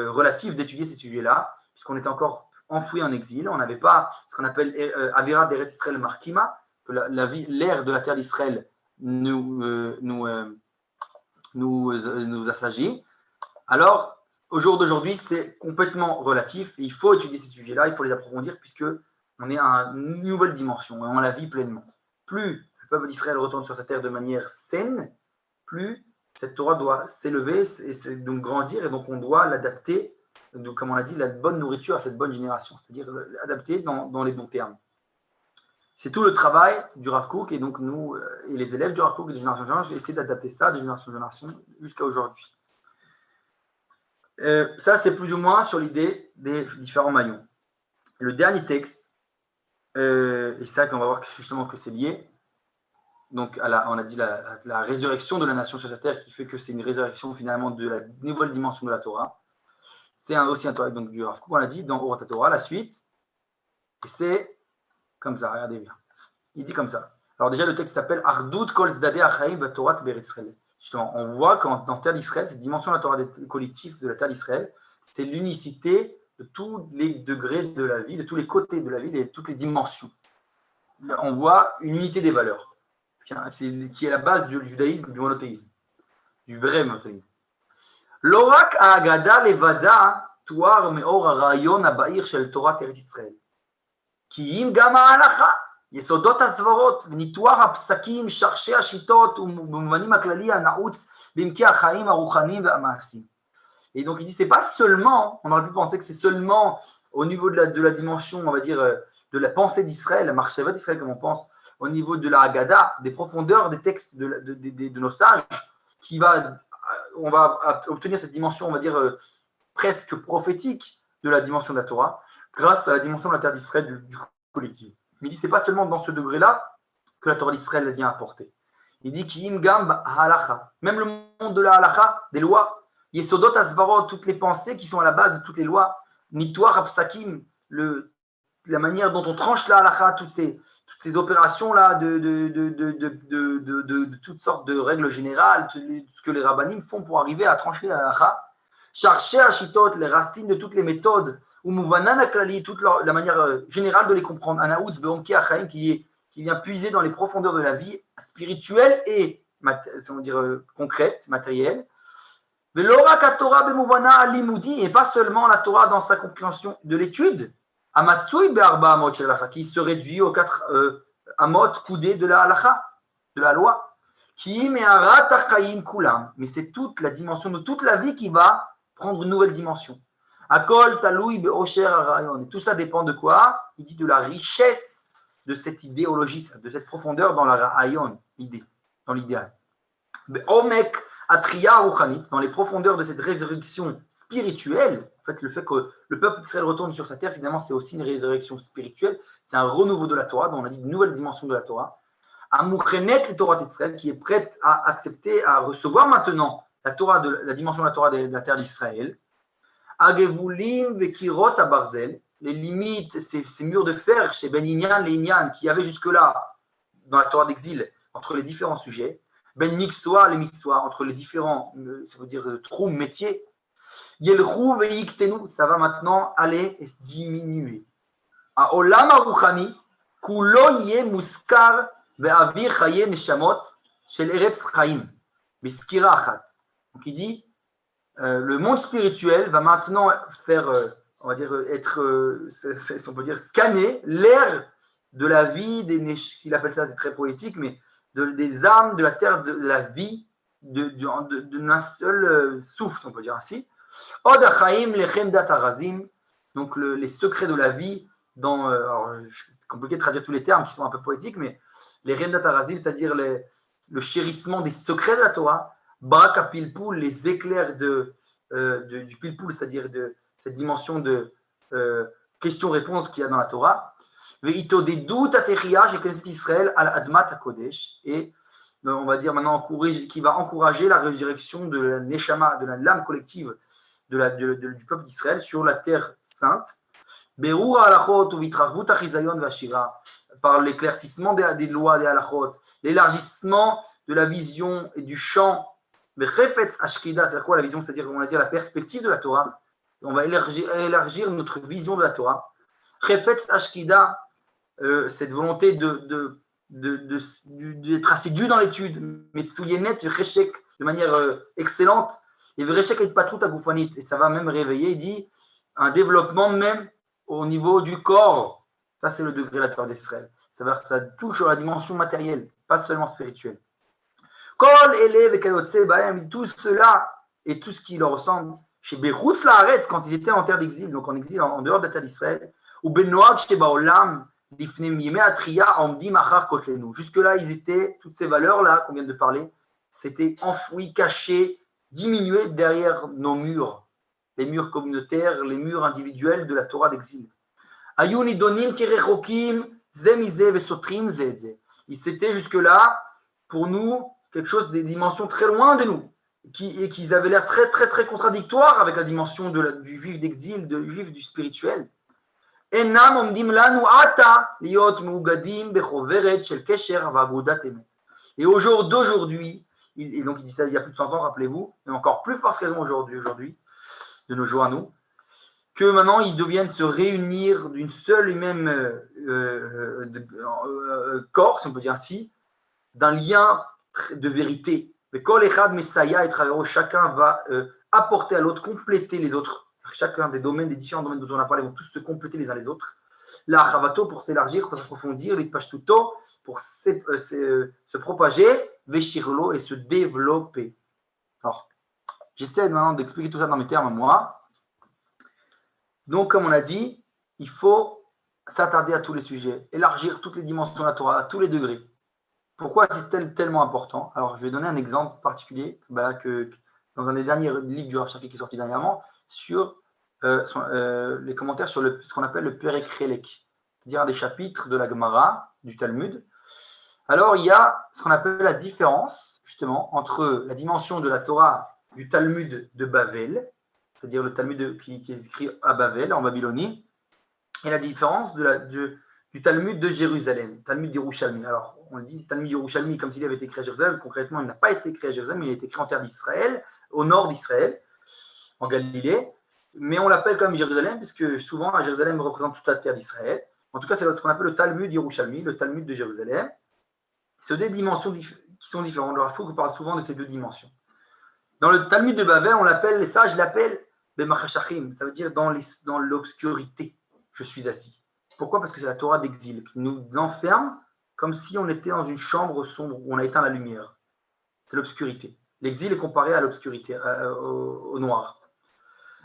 relatif d'étudier ces sujets-là, puisqu'on était encore enfoui en exil, on n'avait pas ce qu'on appelle Avira d'Eretz Israël Markima, que l'ère de la terre d'Israël nous assagit. Alors, au jour d'aujourd'hui, c'est complètement relatif. Il faut étudier ces sujets-là, il faut les approfondir, puisqu'on est à une nouvelle dimension et on la vit pleinement. Plus le peuple d'Israël retourne sur sa terre de manière saine, plus cette Torah doit s'élever et donc grandir, et donc on doit l'adapter, comme on l'a dit, la bonne nourriture à cette bonne génération, c'est-à-dire l'adapter dans les bons termes. C'est tout le travail du Rav Kook, et donc nous, et les élèves du Rav Kook et de génération en génération, essayer d'adapter ça de génération en génération jusqu'à aujourd'hui. Ça, c'est plus ou moins sur l'idée des différents maillons. Le dernier texte, et ça qu'on va voir justement que c'est lié, donc on a dit la résurrection de la nation sur cette terre, qui fait que c'est une résurrection finalement de la nouvelle dimension de la Torah. C'est aussi un Torah donc, du Rav Kook, on l'a dit, dans Orat Torah, la suite, et c'est comme ça, regardez bien. Il dit comme ça. Alors déjà, le texte s'appelle Ardout Kol Zdadeh Achaim V'Torat Be'Eretz Israël. Justement, on voit que dans la terre d'Israël, cette dimension de la Torah collectif de la terre d'Israël, c'est l'unicité de tous les degrés de la vie, de tous les côtés de la vie, de toutes les dimensions. On voit une unité des valeurs, qui est la base du judaïsme, du monothéisme, du vrai monothéisme. L'orak ha'agada levada tuar me'or ha'rayon ha'ba'ir shel Torah Eretz Israël. Ki im gam ha'alacha. יסודות הסברות וניתוח הפסקים, שרשי השיטות ובמובנים הכללי הנעוץ בעמקי החיים הרוחניים והמעשיים. Et donc il dit, c'est pas seulement, on aurait pu penser que c'est seulement au niveau de la dimension, on va dire, de la pensée d'Israël, la marchevat d'Israël, comme on pense, au niveau de la Haggadah, des profondeurs des textes de nos sages, on va obtenir cette dimension, on va dire, presque prophétique de la dimension de la Torah, grâce à la dimension de la terre d'Israël du collectif. Il dit, ce n'est pas seulement dans ce degré-là que la Torah d'Israël vient apporter. Il dit, Ki'im gam halacha, même le monde de la halacha, des lois, Yesodot asvarot, toutes les pensées qui sont à la base de toutes les lois, Nitoar apsakim, la manière dont on tranche la halacha, toutes ces opérations-là de toutes sortes de règles générales, ce que les rabbanim font pour arriver à trancher la halacha, Chercher Ashitot, les racines de toutes les méthodes, ou Mouvanan Aklali, toute la manière générale de les comprendre, Anaoutz Beomki Achaim, qui vient puiser dans les profondeurs de la vie spirituelle et concrète, matérielle. Velora Torah Bemouvana Alimudi, et pas seulement la Torah dans sa compréhension de l'étude, Amatsui Be'arba Amot Shel Halacha, qui se réduit aux 4 Amot coudées de la Halacha, de la loi. Qui Me'arat Achaim Kulam, mais c'est toute la dimension de toute la vie qui va prendre une nouvelle dimension. Akol Taloui Be'osher Arayon. Et tout ça dépend de quoi? Il dit de la richesse de cette idéologie, de cette profondeur dans la Ra'ayon, idée, dans l'idéal. Be'omek Atriya Ruchanit, dans les profondeurs de cette résurrection spirituelle. En fait, le fait que le peuple d'Israël retourne sur sa terre, finalement, c'est aussi une résurrection spirituelle. C'est un renouveau de la Torah, dont on a dit une nouvelle dimension de la Torah. Amouchenet le Torah d'Israël, qui est prête à accepter, à recevoir maintenant la Torah la dimension de la Torah de la terre d'Israël. Agevulim vekirot à Barzel, les limites, ces murs de fer chez Ben Inyan, les Inyan, qui avaient jusque-là, dans la Torah d'exil, entre les différents sujets. Ben Mixoa, les Mixoa, entre les différents, ça veut dire trous, métiers. Yelchou veiktenu, ça va maintenant aller et diminuer. A Olam Aruchani, kulo yé muskar ve'avir chaye neshamot shel eretz chaim, biskira achat. Donc il dit, le monde spirituel va maintenant faire, on va dire, on peut dire, scanner l'air de la vie, s'il appelle ça, c'est très poétique, mais des âmes de la terre, de la vie, d'un seul souffle, on peut dire ainsi. Od achaim lechem dat harazim, donc les secrets de la vie, c'est compliqué de traduire tous les termes qui sont un peu poétiques, mais les Remdat Harazim, c'est-à-dire le chérissement des secrets de la Torah, Baraka Pilpoul, les éclairs du Pilpoul, c'est-à-dire de cette dimension de question-réponse qu'il y a dans la Torah. Ve'itodedut ateriya chez Knesset Israël al Admat HaKodesh. Et on va dire maintenant qui va encourager la résurrection de la Neshama, de l'âme collective du peuple d'Israël sur la terre sainte. Berur halachot ou vitrachvut achizayon vashira, par l'éclaircissement des lois des halachot, l'élargissement de la vision et du champ. Bechefetz ashkida, c'est quoi la vision? C'est-à-dire, on va dire la perspective de la Torah. On va élargir notre vision de la Torah. Chefetz ashkida, cette volonté d'être assidu dans l'étude, metsuyenet reshek, de manière excellente, et reshek et patut agoufanit, et ça va même réveiller, il dit, un développement même au niveau du corps. Ça, c'est le degré de la Torah d'Israël. Ça touche à la dimension matérielle, pas seulement spirituelle. Kol élève et kayotse baem, tout cela et tout ce qui leur ressemble, chez Bechutz laaretz, quand ils étaient en terre d'exil, donc en exil en dehors de la terre d'Israël, ou benoag chez baolam, lifnem yeme atria amdim achar kotlenu. Jusque-là, ils étaient, toutes ces valeurs-là qu'on vient de parler, c'était enfoui, caché, diminué derrière nos murs, les murs communautaires, les murs individuels de la Torah d'exil. C'était jusque-là, pour nous, quelque chose des dimensions très loin de nous, et qu'ils avaient l'air très, très, très contradictoires avec la dimension du juif d'exil, du juif du spirituel. Et au jour d'aujourd'hui, et donc il dit ça il y a plus de 100 ans, rappelez-vous, et encore plus forte raison aujourd'hui, de nos jours à nous, que maintenant ils deviennent se réunir d'une seule et même corps, si on peut dire ainsi, d'un lien de vérité. Chacun va apporter à l'autre, compléter les autres. Chacun des domaines, des différents domaines dont on a parlé, vont tous se compléter les uns les autres. La chavato pour s'élargir, pour s'approfondir, les pashtuto pour se propager, veshirlo et se développer. Alors, j'essaie maintenant d'expliquer tout ça dans mes termes à moi. Donc, comme on a dit, il faut s'attarder à tous les sujets, élargir toutes les dimensions de la Torah, à tous les degrés. Pourquoi c'est tellement important? Alors, je vais donner un exemple particulier que dans un des derniers livres du Rav Shaki qui est sorti dernièrement, sur les commentaires sur ce qu'on appelle le Perek Chelek, c'est-à-dire des chapitres de la Gemara, du Talmud. Alors, il y a ce qu'on appelle la différence, justement, entre la dimension de la Torah du Talmud de Bavel, c'est-à-dire le Talmud qui est écrit à Bavel, en Babylonie, et la différence du Talmud de Jérusalem, Talmud d'Yerushalmi. Alors, on dit Talmud d'Yerushalmi comme s'il avait été créé à Jérusalem. Concrètement, il n'a pas été créé à Jérusalem, mais il a été créé en terre d'Israël, au nord d'Israël, en Galilée. Mais on l'appelle quand même Jérusalem, puisque souvent, à Jérusalem représente toute la terre d'Israël. En tout cas, c'est ce qu'on appelle le Talmud d'Yerushalmi, le Talmud de Jérusalem. C'est des dimensions qui sont différentes. Le Rav Kook parle souvent de ces deux dimensions. Dans le Talmud de Bavel, les sages l'appellent Bemachashachim, ça veut dire dans l'obscurité, je suis assis. Pourquoi? Parce que c'est la Torah d'exil qui nous enferme comme si on était dans une chambre sombre où on a éteint la lumière. C'est l'obscurité. L'exil est comparé à l'obscurité, au noir.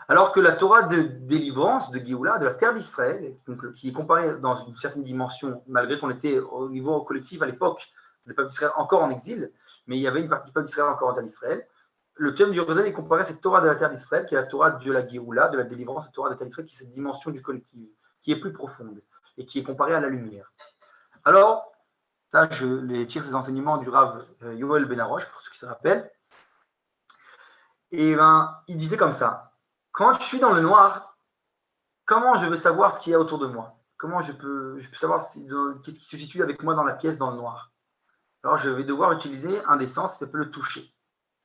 Alors que la Torah de délivrance, de Géoula, de la terre d'Israël, qui est comparée dans une certaine dimension, malgré qu'on était au niveau collectif à l'époque, le peuple d'Israël encore en exil, mais il y avait une partie du peuple d'Israël encore en terre d'Israël, le thème du Jérusalem est comparé à cette Torah de la terre d'Israël, qui est la Torah de la Géoula, de la délivrance, la Torah de la terre d'Israël, qui est cette dimension du collectif, qui est plus profonde et qui est comparée à la lumière. Alors, ça, je les tire ces enseignements du Rav Yoel Ben Arosh, pour ceux qui se rappellent. Et il disait comme ça: quand je suis dans le noir, comment je veux savoir ce qu'il y a autour de moi? Comment je peux savoir qu'est-ce qui se situe avec moi dans la pièce, dans le noir? Alors, je vais devoir utiliser un des sens, ça s'appelle le toucher.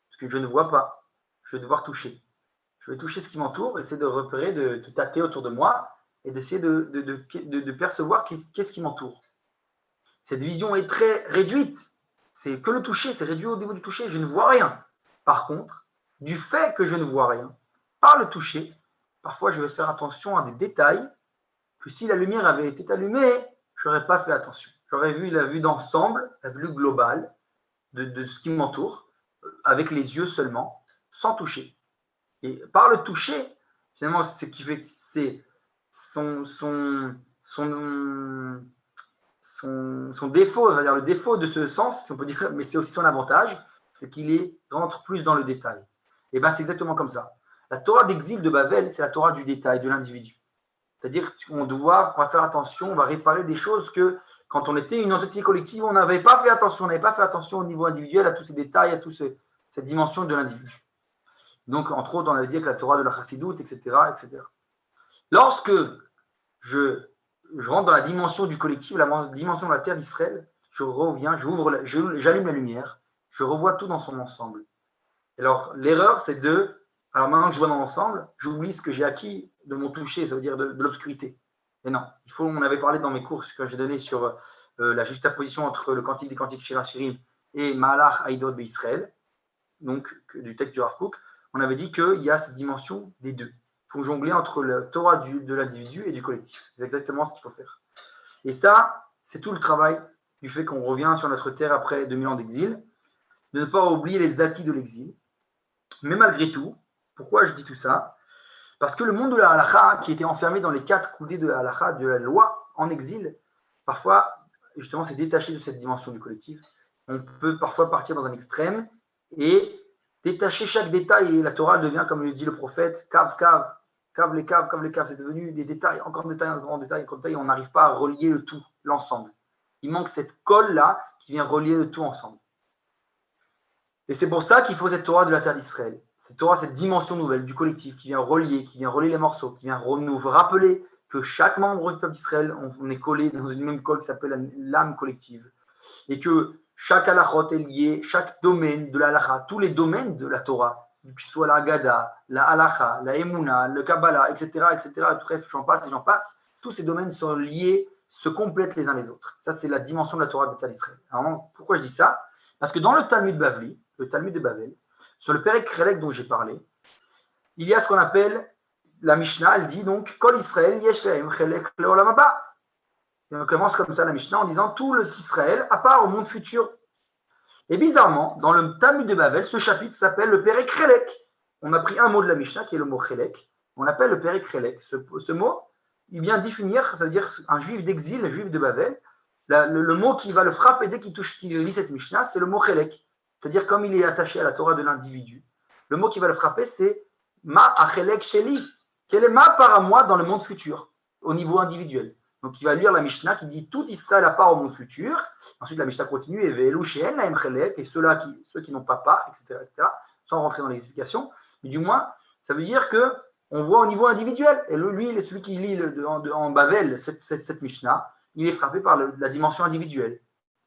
Parce que je ne vois pas, je vais devoir toucher. Je vais toucher ce qui m'entoure, essayer de repérer, de tâter autour de moi et d'essayer de percevoir qu'est-ce qui m'entoure. Cette vision est très réduite. C'est que le toucher, c'est réduit au niveau du toucher. Je ne vois rien. Par contre, du fait que je ne vois rien, par le toucher, parfois je vais faire attention à des détails que si la lumière avait été allumée, je n'aurais pas fait attention. J'aurais vu la vue d'ensemble, la vue globale de ce qui m'entoure, avec les yeux seulement, sans toucher. Et par le toucher, finalement, ce qui fait que c'est son défaut, c'est-à-dire le défaut de ce sens, si on peut dire, mais c'est aussi son avantage, c'est qu'il rentre plus dans le détail. Et bien, c'est exactement comme ça. La Torah d'exil de Babel, c'est la Torah du détail, de l'individu. C'est-à-dire qu'on va faire attention, on va réparer des choses que, quand on était une entité collective, on n'avait pas fait attention. On n'avait pas fait attention au niveau individuel, à tous ces détails, à toute cette dimension de l'individu. Donc, entre autres, on a dit avec la Torah de la Chassidoute, etc., etc. Lorsque je rentre dans la dimension du collectif, la dimension de la terre d'Israël, je reviens, j'allume la lumière, je revois tout dans son ensemble. Alors, l'erreur, c'est alors maintenant que je vois dans l'ensemble, j'oublie ce que j'ai acquis de mon toucher, ça veut dire de l'obscurité. Et non, on avait parlé dans mes cours que j'ai donné sur la juxtaposition entre le cantique des cantiques Shirachirim et Ma'alach Haïdot Israël, donc du texte du Rav Kook, on avait dit qu'il y a cette dimension des deux. Il faut jongler entre la Torah de l'individu et du collectif. C'est exactement ce qu'il faut faire. Et ça, c'est tout le travail du fait qu'on revient sur notre terre après 2000 ans d'exil, de ne pas oublier les acquis de l'exil. Mais malgré tout, pourquoi je dis tout ça? Parce que le monde de la halakha, qui était enfermé dans les 4 coudées de la halakha, de la loi, en exil, parfois, justement, c'est détaché de cette dimension du collectif. On peut parfois partir dans un extrême et détacher chaque détail, et la Torah devient, comme le dit le prophète, cave, les caves, c'est devenu des détails, encore des détails, encore des détails, on n'arrive pas à relier le tout, l'ensemble. Il manque cette colle-là qui vient relier le tout ensemble. Et c'est pour ça qu'il faut cette Torah de la terre d'Israël. Cette Torah, cette dimension nouvelle du collectif qui vient relier les morceaux, qui vient nous rappeler que chaque membre du peuple d'Israël, on est collé dans une même colle qui s'appelle l'âme collective. Et que chaque halachot est lié, chaque domaine de la halacha, tous les domaines de la Torah, que ce soit la Haggadah, la halacha, la Emouna, le Kabbalah, etc., bref, j'en passe, tous ces domaines sont liés, se complètent les uns les autres. Ça, c'est la dimension de la Torah de la terre d'Israël. Alors, pourquoi je dis ça? Parce que dans le Talmud Bavli, le Talmud de Babel, sur le Perek Chelek dont j'ai parlé, il y a ce qu'on appelle, la Mishnah, elle dit donc, Kol Israël yesh lahem chelek leolam haba. Et on commence comme ça la Mishnah en disant tout le Israël, à part au monde futur. Et bizarrement, dans le Talmud de Babel, ce chapitre s'appelle le Perek Chelek. On a pris un mot de la Mishnah qui est le mot Chelek, on l'appelle le Perek Chelek. Ce mot, il vient définir, ça veut dire un juif d'exil, un juif de Babel. Le mot qui va le frapper dès qu'il lit cette Mishnah, c'est le mot Chelek. C'est-à-dire, comme il est attaché à la Torah de l'individu, le mot qui va le frapper, c'est Ma achelek sheli. Quel est ma part à moi dans le monde futur, au niveau individuel? Donc, il va lire la Mishnah qui dit tout Israël à part au monde futur. Ensuite, la Mishnah continue et Ve'elu she'en lahem chelek, et ceux qui n'ont pas part, etc., sans rentrer dans les explications. Mais du moins, ça veut dire qu'on voit au niveau individuel. Et lui, celui qui lit en Bavel cette Mishnah, il est frappé par la dimension individuelle.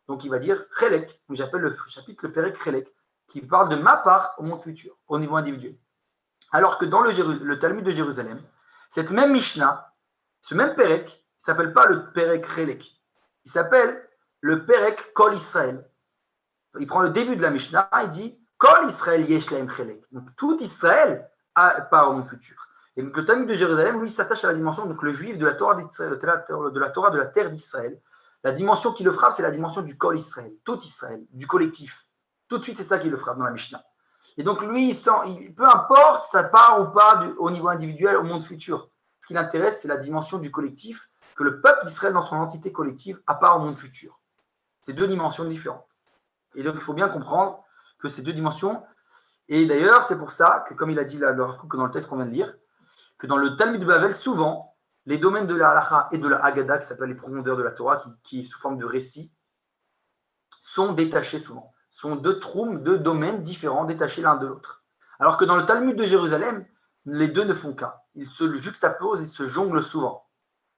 Donc, il va dire Chelek, j'appelle le chapitre le Perek Chelek, qui parle de ma part au monde futur, au niveau individuel. Alors que dans le Talmud de Jérusalem, cette même Mishnah, ce même Perek, il ne s'appelle pas le Perek Chelek, il s'appelle le Perek Kol Israël. Il prend le début de la Mishnah, il dit Kol Israël yesh lahem Chelek. Donc, tout Israël a part au monde futur. Et donc, le Talmud de Jérusalem, lui, s'attache à la dimension, donc le juif de la Torah d'Israël, de la Torah de la terre d'Israël. La dimension qui le frappe, c'est la dimension du Kol Israël, tout Israël, du collectif. Tout de suite, c'est ça qui le frappe dans la Mishnah. Et donc, lui, peu importe sa part ou pas au niveau individuel, au monde futur. Ce qui l'intéresse, c'est la dimension du collectif, que le peuple d'Israël, dans son entité collective, a part au monde futur. C'est deux dimensions différentes. Et donc, il faut bien comprendre que ces deux dimensions, et d'ailleurs, c'est pour ça que, comme il a dit le Rav Kook dans le texte qu'on vient de lire, que dans le Talmud de Babel, souvent, les domaines de la halacha et de la Haggadah, qui s'appellent les profondeurs de la Torah, qui sous forme de récits, sont détachés souvent. Sont deux domaines différents, détachés l'un de l'autre. Alors que dans le Talmud de Jérusalem, les deux ne font qu'un. Ils se juxtaposent, ils se jonglent souvent.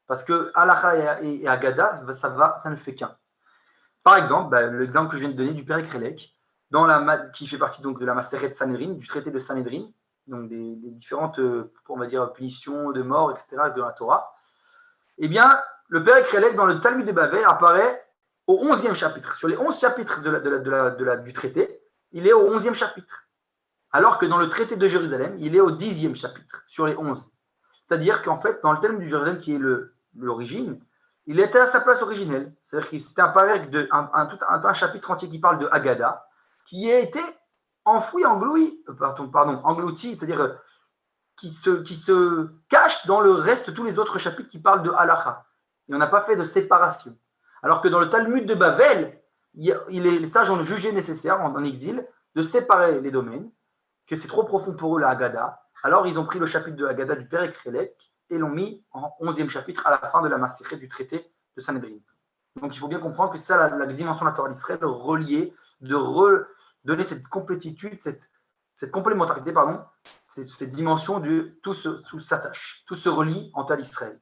Parce que halacha et Haggadah, ça ne fait qu'un. Par exemple, l'exemple que je viens de donner du Perek Chelek, qui fait partie donc de la Maseret Sanhedrin, du traité de Sanhedrin, donc des différentes, on va dire, punitions de mort, etc., de la Torah, eh bien, le Perek Chelek dans le Talmud de Babel apparaît au 11e chapitre. Sur les 11 chapitres du traité, il est au 11e chapitre. Alors que dans le traité de Jérusalem, il est au 10e chapitre, sur les 11. C'est-à-dire qu'en fait, dans le Talmud de Jérusalem, qui est l'origine, il était à sa place originelle. C'est-à-dire que c'était un chapitre entier qui parle de Haggadah, qui a été englouti, c'est-à-dire qui se cache dans le reste, tous les autres chapitres qui parlent de halacha. Et on n'a pas fait de séparation. Alors que dans le Talmud de Babel, les sages ont jugé nécessaire, en exil, de séparer les domaines, que c'est trop profond pour eux, la Haggadah. Alors, ils ont pris le chapitre de Haggadah du Père Krélek et l'ont mis en 11e chapitre à la fin de la Masséchet du traité de Sanhedrin. Donc, il faut bien comprendre que c'est ça la dimension de la Torah d'Israël, de relier, de redonner cette complétitude, cette complémentarité, pardon, cette dimension de tout s'attache, tout se relie en tal Israël.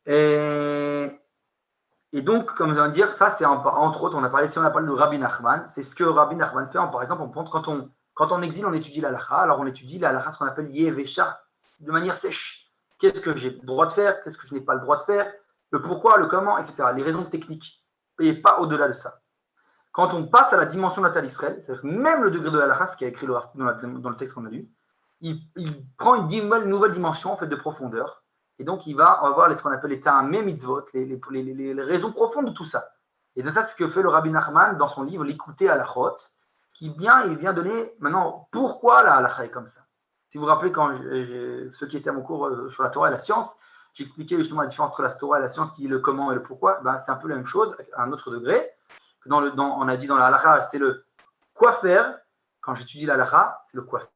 Et donc, comme je viens de dire, ça c'est entre autres, on a parlé de Rabbi Nachman, c'est ce que Rabbi Nachman fait, par exemple, quand on exile, on étudie la halakha, alors on étudie la halakha, ce qu'on appelle Yevesha, de manière sèche. Qu'est-ce que j'ai le droit de faire, qu'est-ce que je n'ai pas le droit de faire, le pourquoi, le comment, etc. Les raisons techniques, et pas au-delà de ça. Quand on passe à la dimension de la Tal Israël, c'est-à-dire que même le degré de la halakha, ce qui a écrit dans le texte qu'on a lu, il prend une nouvelle dimension en fait, de profondeur. Et donc, on va voir ce qu'on appelle les ta'amé mitzvot, les raisons profondes de tout ça. Et de ça, c'est ce que fait le Rabbi Nachman dans son livre L'écouter à la chot, il vient donner maintenant pourquoi la halakha est comme ça. Si vous vous rappelez, quand ceux qui étaient à mon cours sur la Torah et la science, j'expliquais justement la différence entre la Torah et la science, qui est le comment et le pourquoi. Ben, c'est un peu la même chose, à un autre degré. On a dit dans la halakha, c'est le quoi faire. Quand j'étudie la halakha, c'est le quoi faire.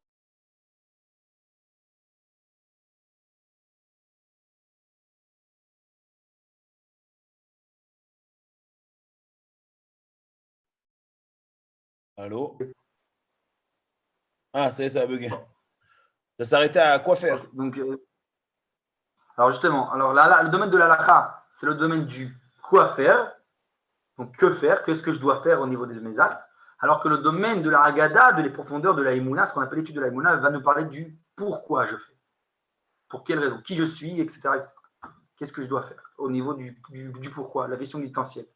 Allô? Ah, ça a bugué. Ça s'arrêtait à quoi faire? Donc, alors justement, le domaine de la halakha, c'est le domaine du quoi faire. Donc, que faire? Qu'est-ce que je dois faire au niveau de mes actes? Alors que le domaine de la Haggadah, de les profondeurs de la Emouna, ce qu'on appelle l'étude de la Emouna, va nous parler du pourquoi je fais. Pour quelle raison? Qui je suis, etc. etc. Qu'est-ce que je dois faire au niveau du pourquoi, la question existentielle.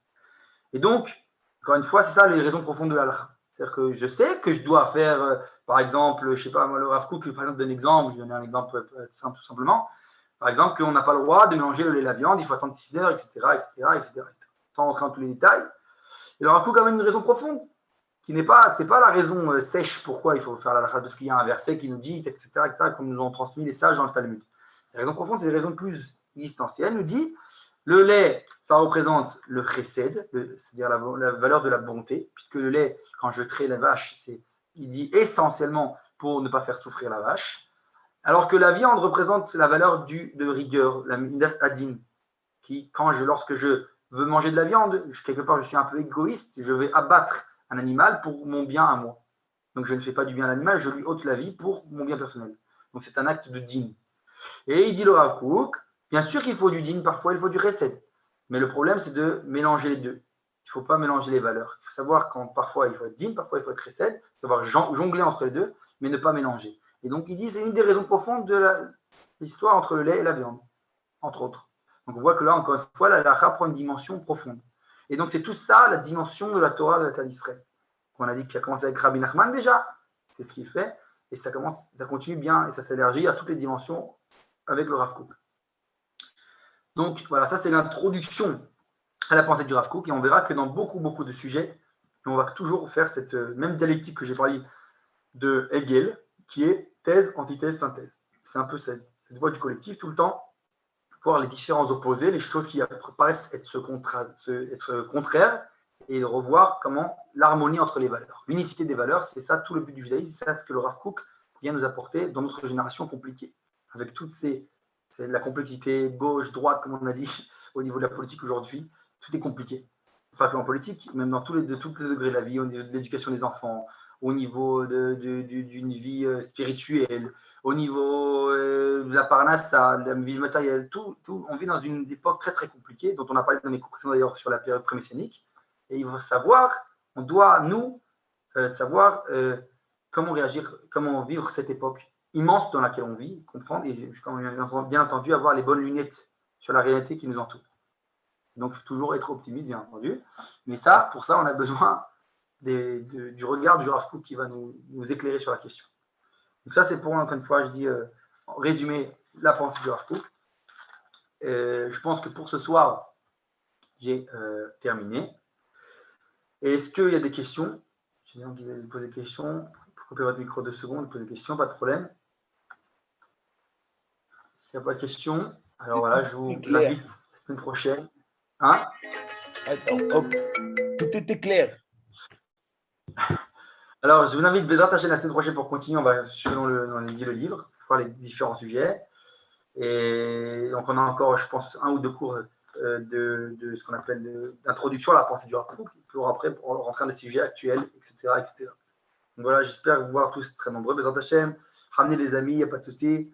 Et donc, encore une fois, c'est ça les raisons profondes de la halakha. C'est-à-dire que je sais que je dois faire, par exemple, je ne sais pas, moi, le Rav Kook, par exemple, donne un exemple, je vais donner un exemple simple, tout simplement. Par exemple, qu'on n'a pas le droit de mélanger le lait et la viande, il faut attendre 6 heures, etc., etc., etc. Sans rentrer dans tous les détails. Et le Rav Kook a une raison profonde, qui n'est pas, c'est pas la raison sèche pourquoi il faut faire la halakha, parce qu'il y a un verset qui nous dit, etc., etc., comme nous ont transmis les sages dans le Talmud. La raison profonde, c'est des raisons plus existentielles, nous dit, le lait, ça représente le chesed, c'est-à-dire la valeur de la bonté, puisque le lait, quand je trais la vache, il dit essentiellement pour ne pas faire souffrir la vache, alors que la viande représente la valeur de rigueur, la midat adin, qui, lorsque je veux manger de la viande, quelque part je suis un peu égoïste, je vais abattre un animal pour mon bien à moi. Donc je ne fais pas du bien à l'animal, je lui ôte la vie pour mon bien personnel. Donc c'est un acte de din. Et il dit le Rav Kook, bien sûr qu'il faut du din, parfois il faut du chesed. Mais le problème, c'est de mélanger les deux. Il ne faut pas mélanger les valeurs. Il faut savoir quand parfois il faut être din, parfois il faut être chesed, savoir jongler entre les deux, mais ne pas mélanger. Et donc il dit c'est une des raisons profondes de l'histoire entre le lait et la viande, entre autres. Donc on voit que là, encore une fois, la halakha prend une dimension profonde. Et donc c'est tout ça, la dimension de la Torah de la Tal Israël. On a dit qu'il a commencé avec Rabbi Nachman déjà, c'est ce qu'il fait, et ça continue bien, et ça s'élargit à toutes les dimensions avec le Rav Kook. Donc voilà, ça c'est l'introduction à la pensée du Rav Kook, et on verra que dans beaucoup de sujets, on va toujours faire cette même dialectique que j'ai parlé de Hegel, qui est thèse, antithèse, synthèse. C'est un peu cette voie du collectif tout le temps, voir les différents opposés, les choses qui paraissent être contraires, et de revoir comment l'harmonie entre les valeurs. L'unicité des valeurs, c'est ça tout le but du judaïsme, c'est ça ce que le Rav Kook vient nous apporter dans notre génération compliquée, avec toutes la complexité gauche, droite, comme on a dit, au niveau de la politique aujourd'hui, tout est compliqué. Pas que en politique, même dans tous les degrés de la vie, au niveau de l'éducation des enfants, au niveau d'une vie spirituelle, au niveau de la parnassa, de la vie matérielle, tout, on vit dans une époque très compliquée, dont on a parlé dans les cours précédents d'ailleurs sur la période pré-messianique. Et il faut savoir, on doit, nous, savoir comment réagir, comment vivre cette époque immense dans laquelle on vit, comprendre et bien entendu avoir les bonnes lunettes sur la réalité qui nous entoure. Donc toujours être optimiste, bien entendu. Mais ça, pour ça, on a besoin du regard du Rav Kook qui va nous éclairer sur la question. Donc ça, c'est pour, encore une fois, je dis, résumer la pensée du Rav Kook. Je pense que pour ce soir, j'ai terminé. Et est-ce qu'il y a des questions? Je vais vous poser des questions. Vous coupez votre micro 2 secondes, poser des questions, pas de problème. S'il n'y a pas de questions, Alors voilà, je vous C'est clair. invite la semaine prochaine. Hein? Attends, hop. Tout était clair. Alors, je vous invite Bézat Hachem la semaine prochaine pour continuer. On va, selon on dit le livre, voir les différents sujets. Et donc, on a encore, je pense, 1 ou 2 cours de ce qu'on appelle d'introduction à la pensée du Rav Kook, pour après pour rentrer dans les sujets actuels, etc., etc. Donc voilà, j'espère vous voir tous très nombreux. Bézat Hachem, ramenez des amis, il n'y a pas de souci.